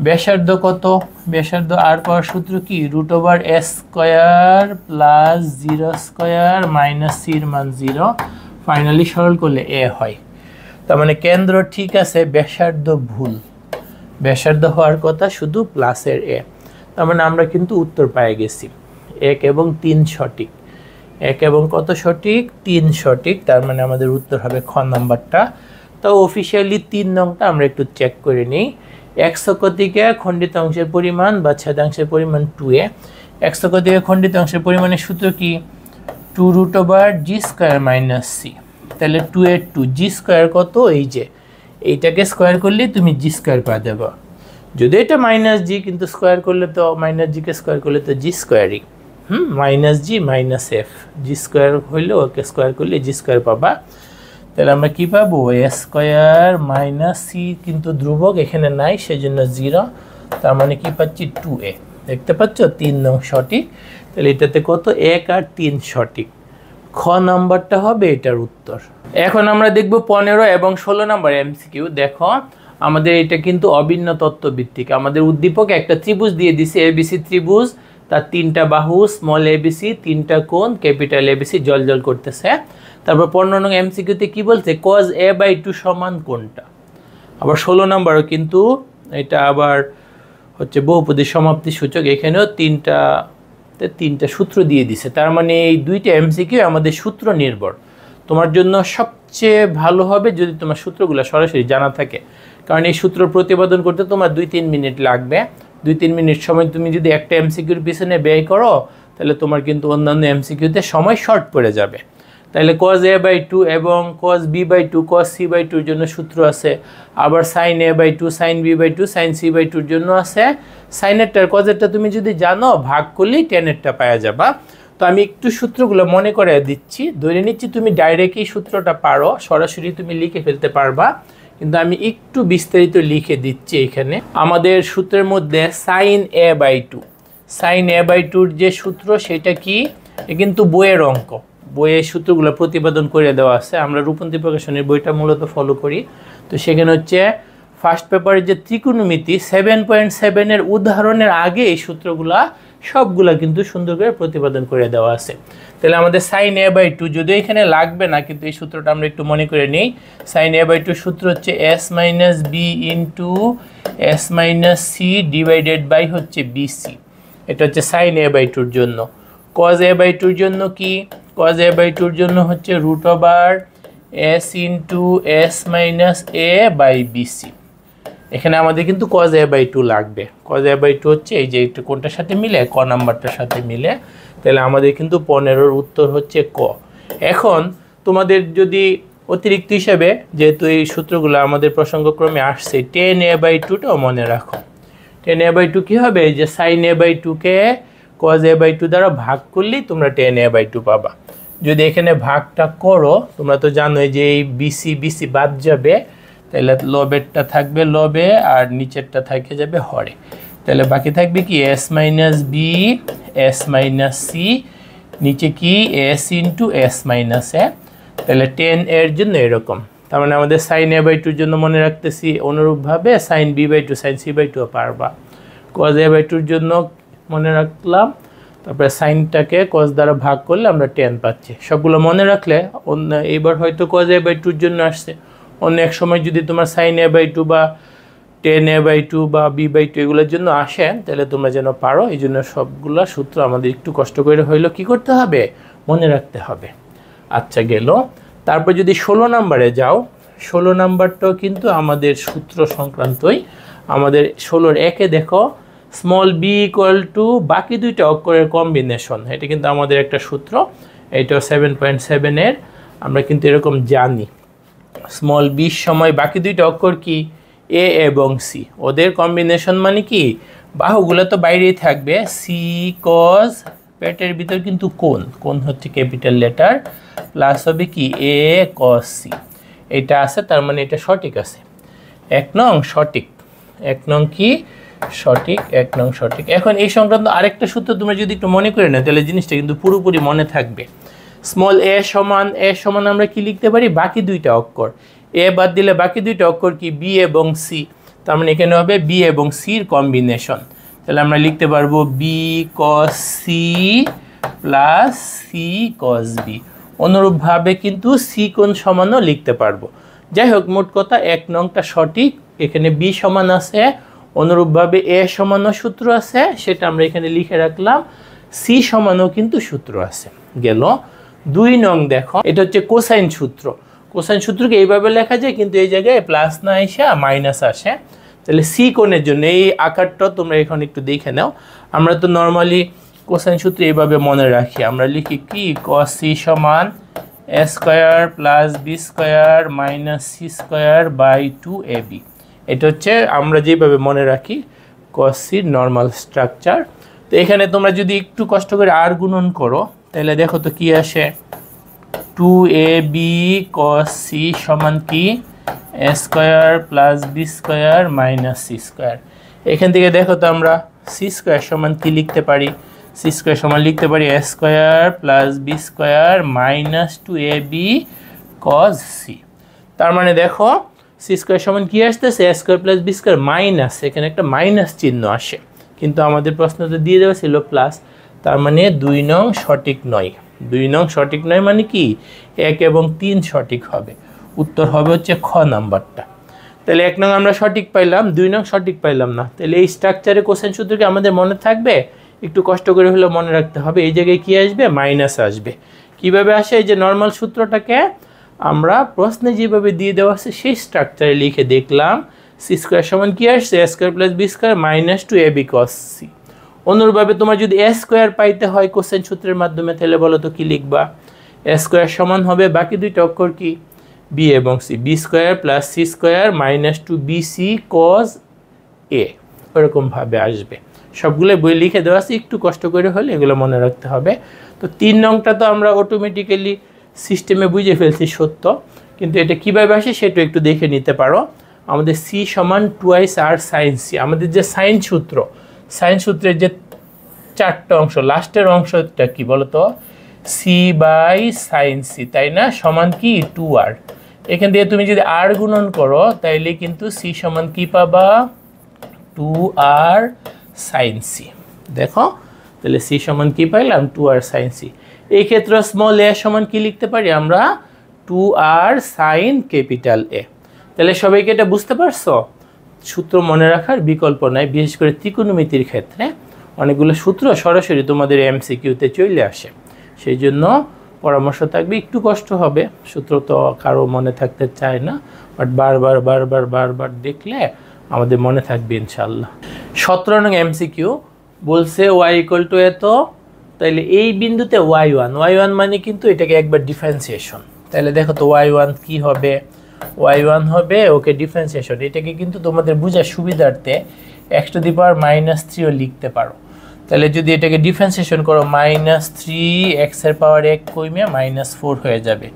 ব্যাসার্ধ কত, ব্যাসার্ধ r পাওয়ার সূত্র কি √s² + 0² - সির মান 0, ফাইনালি সরল করলে a হয়। তার মানে কেন্দ্র ঠিক আছে, ব্যাসার্ধ ভুল। ব্যাসার্ধ হওয়ার কথা শুধু প্লাসের a। তার মানে আমরা কিন্তু উত্তর পেয়ে গেছি 1 এবং 3 সঠিক। 1 এবং কত সঠিক, 3 সঠিক। তার মানে আমাদের উত্তর হবে খ নাম্বারটা। তো অফিসিয়ালি 3 নংটা আমরা একটু চেক করে নিই। x অক্ষ থেকে খণ্ডিত অংশের পরিমাণ বা ছেদাংশের পরিমাণ 2a। x অক্ষ থেকে খণ্ডিত অংশের পরিমাণের সূত্র কি 2√g² - c। তাহলে 2 এর 2, g² কত, এই যে এইটাকে স্কোয়ার করলে তুমি g² পাওয়া যাবে। যদি এটা -g, কিন্তু স্কোয়ার করলে তো -g কে স্কোয়ার করলে তো g²ই। -g - f, g² হইলে ওকে স্কোয়ার করলে g² পাবা। তাহলে আমরা কি পাবো এ স্কয়ার মাইনাস সি কিন্তু ধ্রুবক এখানে নাই সেজন্য 0 তার মানে কি পাচ্ছি 2a দেখতে পাচ্ছ 3 নং সঠিক তাহলে এটাতে কত 1 আর 3 সঠিক খ নাম্বারটা হবে এটার উত্তর এখন আমরা দেখব 15 এবং 16 নম্বর এমসিকিউ দেখো আমাদের এটা কিন্তু অভিন্ন তত্ত্ব ভিত্তিক আমাদের উদ্দীপক একটা ত্রিভুজ দিয়ে দিছে এবিসি ত্রিভুজ তার তিনটা বাহু স্মল এবিসি তিনটা কোণ ক্যাপিটাল এবিসি জ্বলজ্বল করতেছে তারপর 15 নং এমসিকিউতে কি বলছে cos a/2 সমান কোনটা আবার 16 নম্বরও কিন্তু এটা আবার হচ্ছে বহুপদী সমাপ্তি সূচক এখানেও তিনটা সূত্র দিয়ে দিছে তার মানে এই দুইটা এমসিকিউ আমাদের সূত্র নির্ভর তোমার জন্য সবচেয়ে ভালো হবে যদি তোমার সূত্রগুলো সরাসরি জানা থাকে কারণ এই সূত্র প্রতিপাদন করতে তোমার 2-3 মিনিট লাগবে 2-3 মিনিট সময় তুমি যদি একটা এমসিকিউর পিছনে ব্যয় করো তাহলে তোমার কিন্তু অন্যান্য এমসিকিউতে সময় শর্ট পড়ে যাবে তাহলে cos a/2 এবং cos b/2 cos c/2 এর জন্য সূত্র আছে আবার sin a/2 sin b/2 sin c/2 এর জন্য আছে sin এরটার cos এরটা তুমি যদি জানো ভাগ করলেই tan এরটা পাওয়া যাবে তো আমি একটু সূত্রগুলো মনে করে দিচ্ছি ধরে নিচ্ছি তুমি ডাইরেক্ট এই সূত্রটা পারো সরাসরি তুমি লিখে ফেলতে পারবা কিন্তু আমি একটু বিস্তারিত লিখে দিচ্ছি এখানে আমাদের সূত্রের মধ্যে sin a/2 sin a/2 এর যে সূত্র সেটা কি কিন্তু বইয়ের অঙ্ক বইয়ে সূত্রগুলো প্রতিপাদন করে দেওয়া আছে আমরা রূপন্তী প্রকাশনের বইটা মূলত ফলো করি তো সেখানে হচ্ছে ফার্স্ট পেপারের যে ত্রিকোণমিতি 7.7 এর উদাহরণের আগে এই সূত্রগুলা সবগুলা কিন্তু সুন্দর করে প্রতিপাদন করে দেওয়া আছে তাহলে আমাদের sin a/2 যদিও এখানে লাগবে না কিন্তু এই সূত্রটা আমরা একটু মনে করে নেই sin a/2 সূত্র হচ্ছে s - b * s - c divided by হচ্ছে bc এটা হচ্ছে sin a/2 এর জন্য cos a/2 এর জন্য কি cos a/2 এর জন্য হচ্ছে √s * s - a by bc এখানে আমাদের কিন্তু cos a/2 লাগবে cos a/2 হচ্ছে এই যে একটু কোনটার সাথে মিলে ক নাম্বারটার সাথে মিলে তাহলে আমাদের কিন্তু 15 এর উত্তর হচ্ছে ক এখন তোমাদের যদি অতিরিক্ত হিসেবে যেহেতু এই সূত্রগুলো আমাদের প্রসঙ্গক্রমে আসছে tan a/2 টাও মনে রাখো tan a/2 কি হবে এই যে sin a/2 কে cos a/2 দ্বারা ভাগ করলেই তোমরা tan a/2 পাবা যদি এখানে ভাগটা করো তোমরা তো জানোই যে এই bc বাদ যাবে তাহলে লবেরটা থাকবে লবে আর নিচেরটা থেকে যাবে হরে তাহলে বাকি থাকবে কি s - b s - c নিচে কি s * s - a তাহলে 10 এর জন্য এরকম তার মানে আমাদের sin a/2 এর জন্য মনে রাখতেছি অনুরূপভাবে sin b/2 sin c/2 পারবা cos a/2 এর জন্য মনে রাখলাম তারপরে সাইনটাকে cos দ্বারা ভাগ করলে আমরা 10 পাচ্ছি সবগুলো মনে রাখলে এইবার হয়তো cos a/2 এর জন্য আসছে অন্য এক সময় যদি তোমার sin a/2 বা tan a/2 বা b/2 এগুলোর জন্য আসে তাহলে তোমরা যেন পারো এই জন্য সবগুলো সূত্র আমাদের একটু কষ্ট করে হইলো কি করতে হবে মনে রাখতে হবে আচ্ছা গেল তারপর যদি 16 নম্বরে যাও 16 নম্বরটাও কিন্তু আমাদের সূত্র সংক্রান্তই আমাদের 16 এর 1 দেখো স্মল b = বাকি দুইটা অক্ষরের কম্বিনেশন এটা কিন্তু আমাদের একটা সূত্র এইটা 7.7 এর আমরা কিন্তু এরকম জানি স্মল b সময় বাকি দুইটা অক্ষর কি a এবং c ওদের কম্বিনেশন মানে কি বাহুগুলো তো বাইরেই থাকবে c cos পেটের ভিতর কিন্তু কোণ হচ্ছে ক্যাপিটাল লেটার প্লাস হবে কি a cos c এটা আছে তার মানে এটা সঠিক আছে 1 নং সঠিক 1 নং কি সঠিক 1 নং সঠিক এখন এই সংক্রান্ত আরেকটা সূত্র তোমরা যদি একটু মনে করে নাও তাহলে জিনিসটা কিন্তু পুরোপুরি মনে থাকবে স্মল a সমান আমরা কি লিখতে পারি বাকি দুইটা অক্ষর a বাদ দিলে বাকি দুইটা অক্ষর কি b এবং c তার মানে এখানে হবে b এবং c এর কম্বিনেশন তাহলে আমরা লিখতে পারবো b cos c plus c cos b অনুরূপভাবে কিন্তু c কোণ সমানও লিখতে পারবো যাই হোক মোট কথা 1 নংটা সঠিক এখানে b সমান আছে অনুরূপভাবে a সমানও সূত্র আছে সেটা আমরা এখানে লিখে রাখলাম c সমানও কিন্তু সূত্র আছে গেল 2 নং দেখো এটা হচ্ছে কোসাইন সূত্র কোসাইন সূত্রকে এইভাবে লেখা যায় কিন্তু এই জায়গায় প্লাস না এসে মাইনাস আসে তাহলে c কোণের জন্য এই আকারটা তোমরা এখন একটু দেখে নাও আমরা তো নরমালি কোসাইন সূত্র এইভাবে মনে রাখি আমরা লিখি কি cos c সমান a square plus b square minus c square by 2ab এটা হচ্ছে আমরা যেভাবে মনে রাখি cos c নরমাল স্ট্রাকচার তো এখানে তোমরা যদি একটু কষ্ট করে r গুণন করো তাহলে দেখো তো কি আসে 2ab cos c সমান কি a square plus b square minus c square. এখান থেকে দেখো তো আমরা c স্কয়ার সমান কি লিখতে পারি, c স্কয়ার সমান লিখতে পারি a square plus b square minus 2ab cos c। তার মানে দেখো c স্কয়ার সমান কি আসতেছে a square plus b square minus, এখানে একটা মাইনাস চিহ্ন আসে, কিন্তু আমাদের প্রশ্নতে দিয়ে দেওয়া ছিল প্লাস, তার মানে 2 নং সঠিক নয়। 2 নং সঠিক নয় মানে কি 1 এবং 3 সঠিক হবে, উত্তর হবে হচ্ছে খ নাম্বারটা। তাহলে 1 নং আমরা সঠিক পাইলাম, 2 নং সঠিক পাইলাম না। তাহলে এই স্ট্রাকচারে কোশ্চেন সূত্র কি আমাদের মনে থাকবে? একটু কষ্ট করে হলেও মনে রাখতে হবে। এই জায়গায় কি আসবে? মাইনাস আসবে। কিভাবে আসে? এই যে নর্মাল সূত্রটাকে আমরা প্রশ্নে যেভাবে দিয়ে দেওয়া আছে সেই স্ট্রাকচারে লিখে দেখলাম c স্কয়ার সমান কি আসছে a square plus b square minus 2ab cos c। অনুরূপভাবে তোমার যদি a স্কয়ার পাইতে হয় কোশ্চেন সূত্রের মাধ্যমে, তাহলে বলো তো কি লিখবা? a স্কয়ার সমান হবে বাকি দুইটা অক্ষর কি b এবং c, b square plus c square minus 2bc cos a, এরকম ভাবে আসবে। সবগুলো বই লিখে দেওয়া আছে, একটু কষ্ট করে হলে এগুলো মনে রাখতে হবে। তো 3 নংটা তো আমরা অটোমেটিক্যালি সিস্টেমে বুঝে ফেলছি সত্য, কিন্তু এটা কিভাবে আসে সেটা একটু দেখে নিতে পারো। আমাদের c সমান 2i r sin c, আমাদের যে সাইন সূত্র, সাইন সূত্রের যে 4টা অংশ, লাস্টের অংশটা কি বলতো? c বাই sin c, তাই না? সমান কি 2r। এখান থেকে তুমি যদি r গুণন করো তাইলে কিন্তু c সমান কি পাবা? 2r sin c। দেখো তাহলে c সমান কি পাইলাম? 2r sin c। এই ক্ষেত্রে স্মল a সমান কি লিখতে পারি আমরা? 2r sin capital A। তাহলে সবাইকে এটা বুঝতে পারছো? সূত্র মনে রাখার বিকল্প নাই, বিশেষ করে ত্রিকোণমিতির ক্ষেত্রে অনেকগুলো সূত্র সরাসরি তোমাদের এমসিকিউতে চলে আসে। সেই জন্য পরামর্শ থাকবে, একটু কষ্ট হবে, সূত্র তো কারো মনে থাকতে চায় না, বাট বারবার বারবার বারবার দেখলে আমাদের মনে থাকবে ইনশাল্লাহ। 17 নং এমসিকিউ বলছে y ইকুয়াল টু এত, তাইলে এই বিন্দুতে y1 মানে কিন্তু এটাকে একবার ডিফারেন্সিয়েশন। তাহলে দেখো তো y1 কি হবে? y1 হবে ওকে ডিফারেন্সিয়েশন। এটাকে কিন্তু তোমাদের বোঝার সুবিধার্থে x টু দি পাওয়ার -3ও লিখতে পারো। তাহলে যদি এটাকে ডিফারেন্সিয়েশন করো -3 x এর পাওয়ার 1 কমে -4 হয়ে যাবে।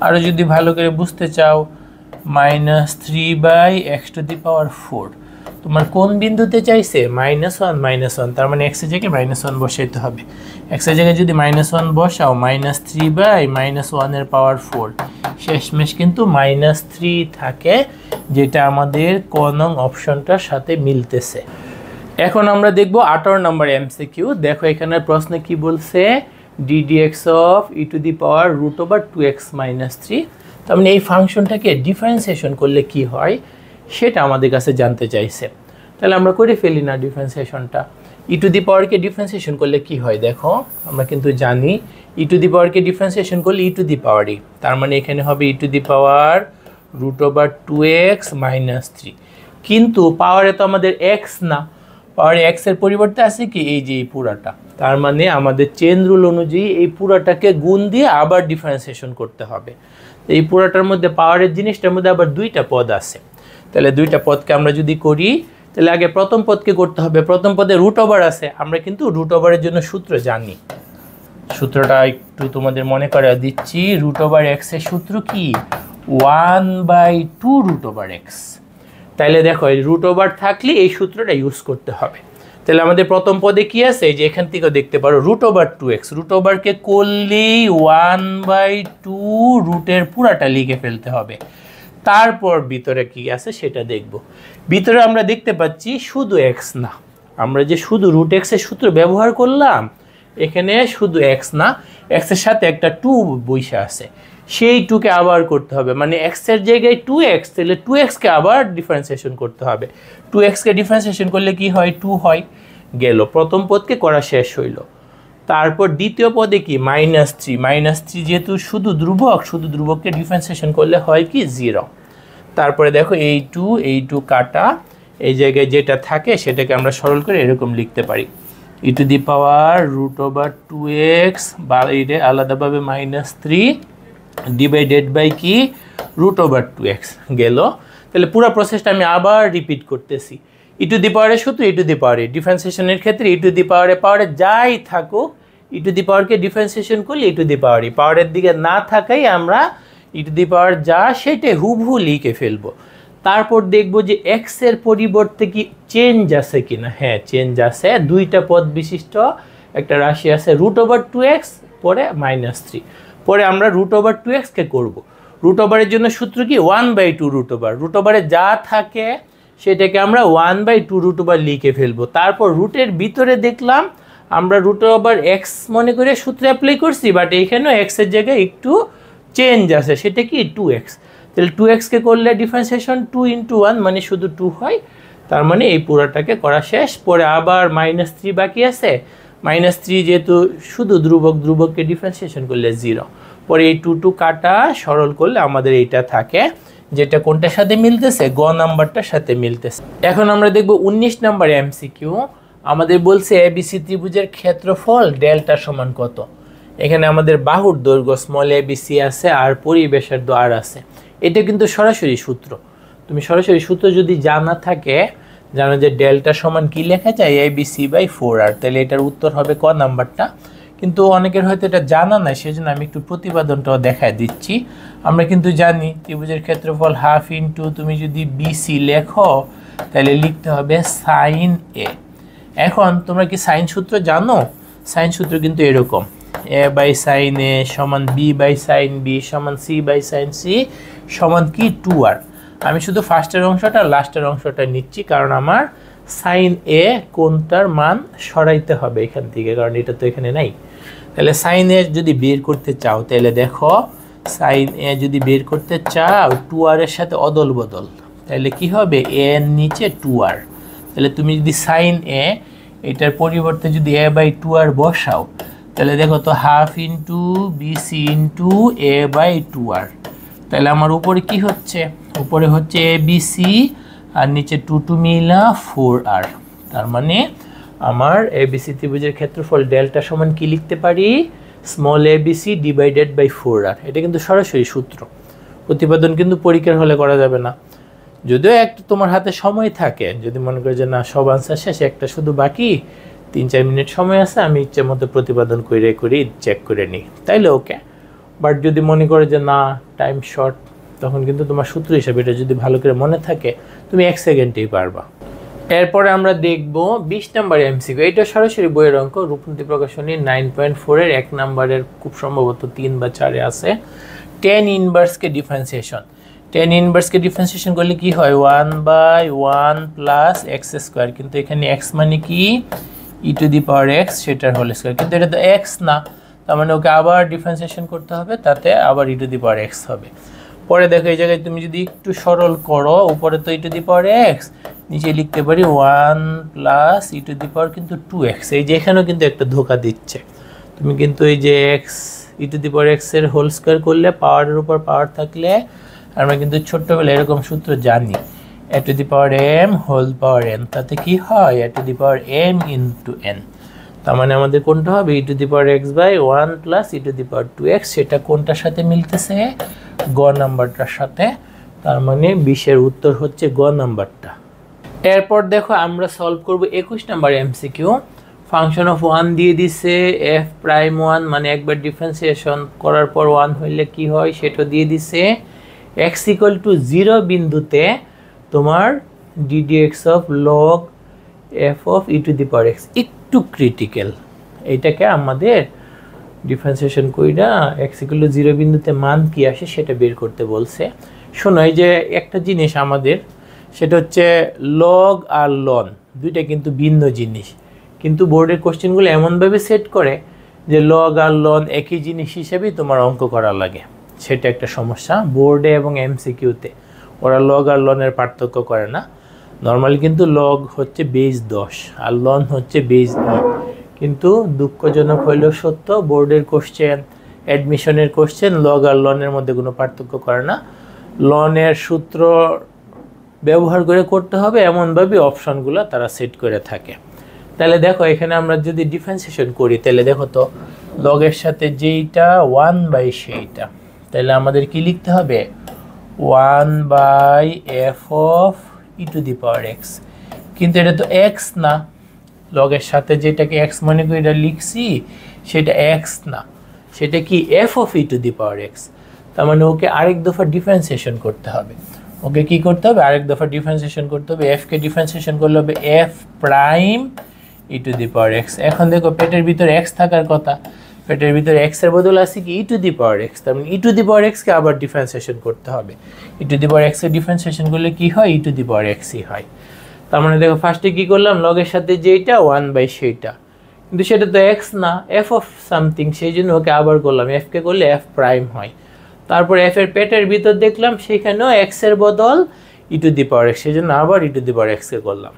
আর যদি ভালো করে বুঝতে চাও -3 x টু দি পাওয়ার 4 তোমার কোন বিন্দুতে চাইছে? -1 তার মানে x এর জায়গায় -1 বসাইতে হবে। x এর জায়গায় যদি -1 বসাও -3 1 এর পাওয়ার 4, শেষমেশ কিন্তু -3 থাকে, যেটা আমাদের ক নং অপশনটার সাথে মিলতেছে। এখন আমরা দেখব 18 নম্বর এমসিকিউ। দেখো এখানে প্রশ্নে কি বলছে? ddx of e two the power √2x - 3। তার মানে এই ফাংশনটাকে ডিফারেন্সিয়েশন করলে কি হয় সেটা আমাদের কাছে জানতে চাইছে। তাহলে আমরা করে ফেলি না ডিফারেন্সিয়েশনটা। e টু দি পাওয়ারকে ডিফারেন্সিয়েশন করলে কি হয়? দেখো আমরা কিন্তু জানি e টু দি পাওয়ারকে ডিফারেন্সিয়েশন করলে e টু দি পাওয়ারই, তার মানে এখানে হবে e two the power √2x - 3। কিন্তু পাওয়ারে তো আমাদের x না, পাওয়ারে x এর পরিবর্তে আছে কি এই যে এই পুরাটা। তার মানে আমাদের চেন রুল অনুযায়ী এই পুরাটাকে গুণ দিয়ে আবার ডিফারেন্সিয়েশন করতে হবে। এই পুরাটার মধ্যে পাওয়ারের জিনিসটার মধ্যে আবার দুইটা পদ আছে। তাহলে দুইটা পদকে আমরা যদি করি, তাহলে আগে প্রথম পদকে করতে হবে। প্রথম পদে √ওভার আছে, আমরা কিন্তু √ওভারের জন্য সূত্র জানি। সূত্রটা একটু তোমাদের মনে করে দিচ্ছি। √x এর সূত্র কি? 1/2 √x। তাইলে দেখো এই √ওভার থাকলে এই সূত্রটা ইউজ করতে হবে। তাহলে আমাদের প্রথম পদে কি আছে? এই যে এখান থেকেও দেখতে পারো √2x। √ওভারকে করলেই 1/2 রুটের পুরাটা লিখে ফেলতে হবে। তারপর ভিতরে কি আছে সেটা দেখব। ভিতরে আমরা দেখতে পাচ্ছি শুধু x না, আমরা যে শুধু √x এর সূত্র ব্যবহার করলাম, এখানে শুধু x না, x এর সাথে একটা 2 বসে আছে, সেই 2 কে আবার করতে হবে। মানে x এর জায়গায় 2x, তাহলে 2x কে আবার ডিফারেন্সিয়েশন করতে হবে। 2x কে ডিফারেন্সিয়েশন করলে কি হয়? 2 হয়। গেল, প্রথম পদকে করা শেষ হইল। তারপর দ্বিতীয় পদে কি? -3 যেহেতু শুধু ধ্রুবক, শুধু ধ্রুবককে ডিফারেন্সিয়েশন করলে হয় কি? 0। তারপরে দেখো এই 2 কাটা, এই জায়গায় যেটা থাকে সেটাকে আমরা সরল করে এরকম লিখতে পারি e two the power √2x বা এটা আলাদাভাবে -3 ডিভাইডেড বাই কি? √2x। গেল। তাহলে পুরো প্রসেসটা আমি আবার রিপিট করতেছি। e টু দি পাওয়ারে শুধু e টু দি পাওয়ারে, ডিফারেন্সিয়েশনের ক্ষেত্রে e টু দি পাওয়ারে যাই থাকুক ই টু দি পাওয়ারকে ডিফারেন্সিয়েশন করলে ই টু দি পাওয়ারই, পাওয়ারের দিকে না থাকাই আমরা ই টু দি পাওয়ার যা সেটাই হুবহু লিখে ফেলবো। তারপর দেখব যে এক্স এর পরিবর্তে কি চেঞ্জ আছে কিনা। হ্যাঁ, চেঞ্জ আছে। দুইটা পদ বিশিষ্ট একটা রাশি আছে √2x, পরে -3, পরে আমরা √2x কে করব। রুট ওভারের জন্য সূত্র কি 1/2 রুট ওভার, রুট ওভারে যা থাকে সেটাকে আমরা 1/2 রুট ওভার লিখে ফেলবো। তারপর রুটের ভিতরে দেখলাম আমরা √x মনে করে সূত্র অ্যাপ্লাই করছি, বাট এইখানেও x এর জায়গায় একটু চেঞ্জ আছে, সেটা কি 2x। তাহলে 2x কে করলে ডিফারেন্সিয়েশন 2 × 1 মানে শুধু 2 হয়। তার মানে এই পুরোটাকে করা শেষ। পরে আবার -3 বাকি আছে, -3 যেহেতু শুধু ধ্রুবককে ডিফারেন্সিয়েশন করলে 0। পরে এই 2 কাটা সরল করলে আমাদের এইটা থাকে, যেটা কোনটার সাথে মিলতেছে, গ নাম্বারটার সাথে মিলতেছে। এখন আমরা দেখব 19 নাম্বার এমসিকিউ। আমাদের বলছে এবিসি ত্রিভুজের ক্ষেত্রফল ডেল্টা সমান কত। এখানে আমাদের বাহুর দৈর্ঘ্য স্মল এবিসি আছে আর পরিবেশের আর আছে। এটা কিন্তু সরাসরি সূত্র। তুমি সরাসরি সূত্র যদি জানা থাকে, জানো যে ডেল্টা সমান কি লেখা যায়, ABC/4R, তাহলে এটার উত্তর হবে ক নাম্বারটা। কিন্তু অনেকের হয়তো এটা জানা নাই, সেজন্য আমি একটু প্রতিপাদনটাও দেখায় দিচ্ছি। আমরা কিন্তু জানি ত্রিভুজের ক্ষেত্রফল হাফ ইন্টু তুমি যদি বিসি লেখো তাহলে লিখতে হবে সাইন এ। এখন তোমরা কি সাইন সূত্র জানো? সাইন সূত্র কিন্তু এরকম, a/sin a সমান b/sin b সমান c/sin c সমান কি 2r। আমি শুধু ফার্স্টের অংশটা লাস্টের অংশটা নিচ্ছি, কারণ আমার সাইন এ কোনটার মান সরাইতে হবে এখান থেকে, কারণ এটা তো এখানে নাই। তাহলে সাইন এ যদি বের করতে চাও, তাহলে দেখো সাইন এ যদি বের করতে চাও 2r এর সাথে অদল বদল, তাহলে কি হবে, a এর নিচে 2r। তাহলে তুমি যদি সাইন এ এটার পরিবর্তে যদি a/2r বসাও, তাহলে দেখো তো half into BC into a/2r। তাহলে আমার উপরে কি হচ্ছে, উপরে হচ্ছে ABC আর নিচে 2 মিলা 4r। তার মানে আমার এবিসি ত্রিভুজের ক্ষেত্রফল ডেল্টা সমান কি লিখতে পারি, small ABC divided by 4r। এটা কিন্তু সরাসরি সূত্র, প্রতিপাদন কিন্তু পরীক্ষার হলে করা যাবে না। যদিও একটা তোমার হাতে সময় থাকে, যদি মনে করে যে না সব আনসার শেষ, একটা শুধু বাকি, 3-4 মিনিট সময় আছে, আমি ইচ্ছে মতো প্রতিপাদন করে চেক করে নিই, তাইলে ওকে। বাট যদি মনে করে যে না টাইম শর্ট, তখন কিন্তু তোমার সূত্র হিসাবে এটা যদি ভালো করে মনে থাকে, তুমি 1 সেকেন্ডেই পারবা। এরপরে আমরা দেখব 20 নাম্বার এমসিকিউ। এটা সরাসরি বইয়ের অঙ্ক, রূপনীতি প্রকাশনী 9.4 এর 1 নাম্বারের, খুব সম্ভবত 3 বা 4 আছে। tan ইনভার্সকে ডিফারেন্সিয়েশন, tan ইনভার্সকে ডিফারেন্সিয়েশন করলে কি হয়, 1/1 প্লাস এক্স স্কোয়ার। কিন্তু এখানে x মানে কি, e⁻x, সেটার হোল স্কোয়ার, কিন্তু এটা তো x না, তার মানে ওকে আবার ডিফারেন্সিয়েশন করতে হবে, তাতে আবার e⁻x হবে। পরে দেখো এই জায়গায় তুমি যদি একটু সরল করো, উপরে তো e⁻x, নিচে লিখতে পারি 1 প্লাস e⁻, কিন্তু 2x। এই যে এখানেও কিন্তু একটা ধোকা দিচ্ছে, তুমি কিন্তু এই যে e⁻x এর হোল স্কোয়ার করলে, পাওয়ারের উপর পাওয়ার থাকলে, আমরা কিন্তু ছোট্টবেলায় এরকম সূত্র জানি, a⁻m হোল পাওয়ার n, তাতে কি হয় a⁻m ইন্টু n। তার মানে আমাদের কোনটা হবে, e⁻x/1 প্লাস e⁻2x, সেটা কোনটার সাথে মিলতেছে, গ নাম্বারটার সাথে। তার মানে 20-এর উত্তর হচ্ছে গ নাম্বারটা। এরপর দেখো আমরা সলভ করব 21 নাম্বার এমসিকিউ। ফাংশন অফ 1 দিয়ে দিছে, f'1 মানে একবার ডিফারেন্সিয়েশন করার পর 1 হইলে কি হয় সেটা দিয়ে দিছে। x = 0 বিন্দুতে তোমার ddx of log f of e⁻x একটু ক্রিটিক্যাল, এইটাকে আমাদের ডিফারেন্সিয়েশন কইরা x = 0 বিন্দুতে মান কি আসে সেটা বের করতে বলছে। শোনো, এই যে একটা জিনিস আমাদের, সেটা হচ্ছে লগ আর লন, দুইটা কিন্তু ভিন্ন জিনিস, কিন্তু বোর্ডের কোশ্চেনগুলো এমনভাবে সেট করে যে লগ আর লন একই জিনিস হিসেবেই তোমার অঙ্ক করা লাগে। সেটা একটা সমস্যা বোর্ডে এবং এমসিকিউতে, ওরা লগ আর লনের পার্থক্য করে না। নর্মালি কিন্তু লগ হচ্ছে বেস 10 আর লন হচ্ছে বেস 2, কিন্তু দুঃখজনক হইলেও সত্য, বোর্ডের কোশ্চেন, অ্যাডমিশনের কোশ্চেন লগ আর লনের মধ্যে কোনো পার্থক্য করে না। লনের সূত্র ব্যবহার করে করতে হবে এমনভাবে অপশনগুলো তারা সেট করে থাকে। তাহলে দেখো এখানে আমরা যদি ডিফারেন্সিয়েশন করি, তাহলে দেখো তো লগের সাথে যেইটা 1/, সেইটা, তাহলে আমাদের কি লিখতে হবে, 1/f অফ e⁻x, কিন্তু এটা তো x না, লগের সাথে যেটাকে এক্স মনে করি এটা লিখছি সেটা এক্স না, সেটা কি F of E two the power x. তার মানে ওকে আরেক দফা ডিফারেন্সিয়েশন করতে হবে। ওকে কি করতে হবে? আরেক দফা ডিফারেন্সিয়েশন করতে হবে। এফকে ডিফারেন্সিয়েশন করলে হবে F prime E two the power x. এখন দেখো পেটের ভিতরে এক্স থাকার কথা, পেটের ভিতরে এক্স এর বদলে আছে কি ই টু দি পাওয়ার এক্স। তার মানে ই টু দি পাওয়ার এক্সকে আবার ডিফারেন্সিয়েশন করতে হবে। ই টু দি পাওয়ার এক্সকে ডিফারেন্সিয়েশন করলে কি হয়? ই টু দি পাওয়ার এক্সই হয়। তার মানে দেখো ফার্স্টে কি করলাম, লগের সাথে যেটা 1 বাই সেইটা, কিন্তু সেটা তো এক্স না, এফ অফ সামথিং, সেই জন্য ওকে আবার করলাম। এফকে করলে এফ প্রাইম হয়। তারপর এফ এর পেটের ভিতর দেখলাম সেখানেও এক্স এর বদল ই টু দি পাওয়ার এক্স, সেই জন্য আবার ই টু দি পাওয়ার এক্সকে করলাম,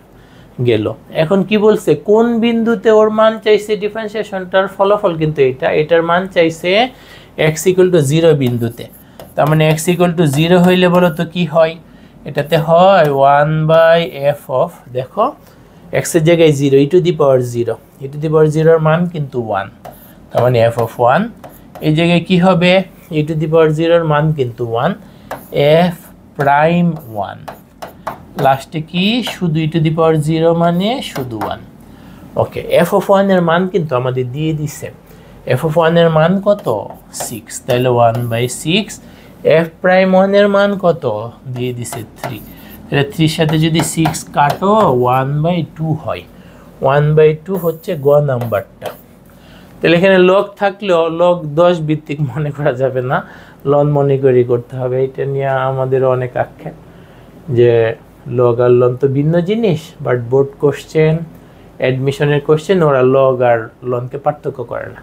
গেল। এখন কি বলছে, কোন বিন্দুতে ওর মান চাইছে ডিফারেন্সিয়েশনটার ফলাফল কিন্তু এটার মান চাইছে এক্স ইকুয়াল টু 0 বিন্দুতে। তার মানে এক্স ইকুয়াল টু 0 হইলে বলো তো কি হয়? এটাতে হয় 1/f অফ, দেখো এক্স এর জায়গায় 0, ই two the power 0, E two the পাওয়ার 0 এর মান কিন্তু 1, তার মানে এফ অফ 1। এই জায়গায় কি হবে? ই টু দি পাওয়ার 0 এর মান কিন্তু 1, এফ প্রাইম 1। লাস্টে কি শুধু ই টু দি পাওয়ার 0 মানে শুধু 1। ওকে, এফ অফ 1 এর মান কিন্তু আমাদের দিয়ে দিছে। এফ অফ 1 এর মান কত? 6, তাহলে 1/6। এফ প্রাইম 1 এর মান কত? দিয়ে দিছে 3, তাহলে 3 সাথে যদি 6 কাটো 1/2 হয়। 1/2 হচ্ছে গ নাম্বারটা। তাহলে এখানে লগ থাকলেও লগ 10 ভিত্তিক মনে করা যাবে না, লন মনে করে করতে হবে। এটা নিয়ে আমাদের অনেক আক্ষেপ যে লগ আর লন তো ভিন্ন জিনিস, বাট বোর্ড কোশ্চেন, অ্যাডমিশনের কোশ্চেন ওরা লগ আর লনকে পার্থক্য করে না।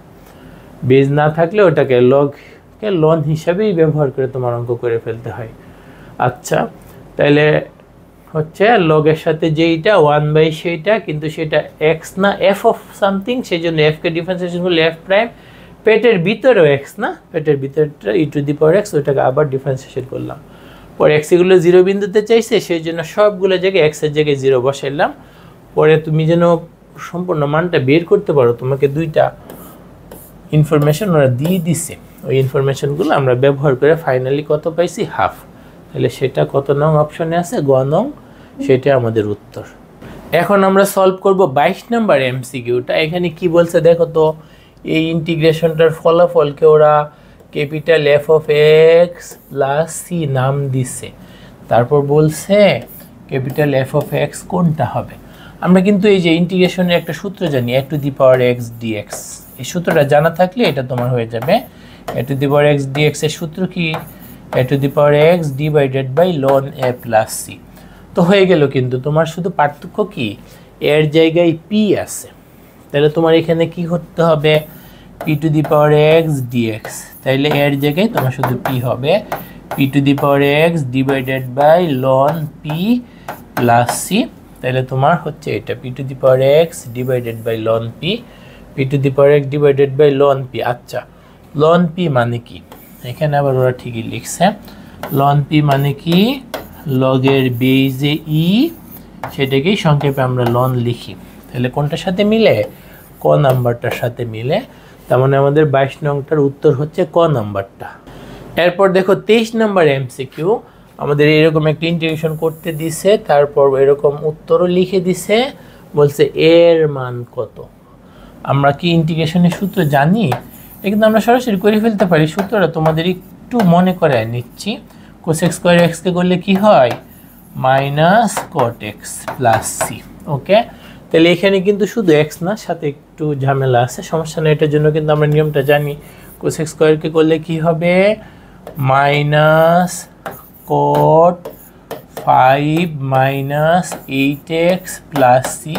বেজ না থাকলে ওটাকে লগকে লন হিসাবেই ব্যবহার করে তোমার অঙ্ক করে ফেলতে হয়। আচ্ছা, তাহলে হচ্ছে লগের সাথে যেইটা 1 বাই সেইটা, কিন্তু সেটা এক্স না, এফ অফ সামথিং, সেই জন্য এফকে ডিফারেন্সিয়েশন করলে এফ প্রাইম। পেটের ভিতরেও এক্স না, পেটের ভিতরটা ই টু দি পাওয়ার এক্স, ওইটাকে আবার ডিফারেন্সিয়েশন করলাম। পরে এক্স এগুলো 0 বিন্দুতে চাইছে, সেই জন্য সবগুলো জায়গায় এক্সের জায়গায় 0 বসাইলাম। পরে তুমি যেন সম্পূর্ণ মানটা বের করতে পারো, তোমাকে 2টা ইনফরমেশন ওরা দিয়ে দিছে, ওই ইনফরমেশনগুলো আমরা ব্যবহার করে ফাইনালি কত পাইছি? হাফ। তাহলে সেটা কত নং অপশনে আছে? গ নং, সেটা আমাদের উত্তর। এখন আমরা সলভ করব 22 নম্বর এমসিকিউটা। এখানে কি বলছে দেখো তো, এই ইন্টিগ্রেশনটার ফলাফলকে ওরা capital F of x plus c নাম দিছে। তারপর বলছে ক্যাপিটাল এফ অফ এক্স কোনটা হবে। আমরা কিন্তু এই যে ইন্টিগ্রেশনের একটা সূত্র জানি, a to the power x dx. এই সূত্রটা জানা থাকলে এটা তোমার হয়ে যাবে। A to the power x dx এর সূত্র কি? A to the power x divided by ln a plus c. তো হয়ে গেল, কিন্তু তোমার শুধু পার্থক্য কি, এর জায়গায় পি আছে। তাহলে তোমার এখানে কি করতে হবে? P to the power x dx. তাইলে এর জায়গায় তোমার শুধু পি হবে, P to the power x divided by ln P plus C. তাহলে তোমার হচ্ছে এটা P to the power x divided by ln P, P to the power x divided by ln P. আচ্ছা, লন পি মানে কি? এখানে আবার ওরা ঠিকই লিখছে, লন পি মানে কি? লগের বেজে ই, সেটাকেই সংক্ষেপে আমরা লন লিখি। তাহলে কোনটার সাথে মিলে? ক নাম্বারটার সাথে মিলে। তার মানে আমাদের 22 নংটার উত্তর হচ্ছে ক নাম্বারটা। এরপর দেখো 23 নম্বর এমসিকিউ। আমাদের এরকম একটা ইন্টিগ্রেশন করতে দিছে, তারপর এরকম উত্তরও লিখে দিছে, বলছে এর মান কত। আমরা কি ইন্টিগ্রেশনের সূত্র জানি? কিন্তু আমরা সরাসরি করে ফেলতে পারি। সূত্রটা তোমাদের একটু মনে করে নিচ্ছি। কোসেক স্কোয়ার এক্সকে করলে কি হয়? Minus cot x plus c. Okay, তাহলে এখানে কিন্তু শুধু এক্স না, সাথে একটু ঝামেলা আছে, সমস্যা নেই। এটার জন্য কিন্তু আমরা নিয়মটা জানি। কোসেক স্কোয়ারকে করলে কি হবে? Minus cot 5 minus 8x plus C.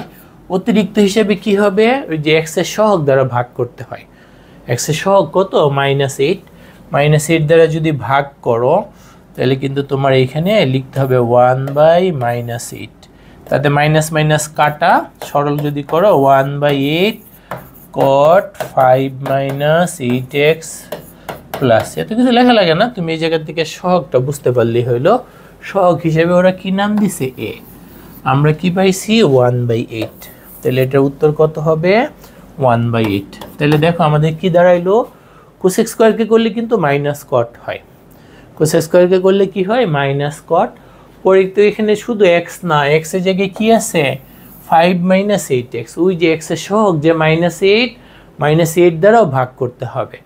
অতিরিক্ত হিসেবে কি হবে? ওই যে এক্সের সহগ দ্বারা ভাগ করতে হয়। এক্সের সহগ কত? -8। -8 দ্বারা যদি ভাগ করো তাহলে কিন্তু তোমার এইখানে লিখতে হবে 1/-8। তাতে মাইনাস মাইনাস কাটা, সরল যদি করো 1/8 cot 5 - 8x প্লাস। এত কিছু লেখা লাগে না, তুমি এই জায়গা থেকে সহগটা বুঝতে পারলেই হইলো। সহগ হিসেবে ওরা কি নাম দিছে? এ। আমরা কি পাইছি? 1/8। তাহলে এটার উত্তর কত হবে? 1/8। তাহলে দেখো আমাদের কি দাঁড়াইলো? কোসেক স্কোয়ারকে করলে কিন্তু মাইনাস কট হয়। কোসেক স্কোয়ারকে করলে কি হয়? মাইনাস কট। পরে তো এখানে শুধু এক্স না, এক্স এর জায়গায় কি আছে? 5 মাইনাস 8x, ওই যে এক্সের সহগ যে -8 দ্বারাও ভাগ করতে হবে।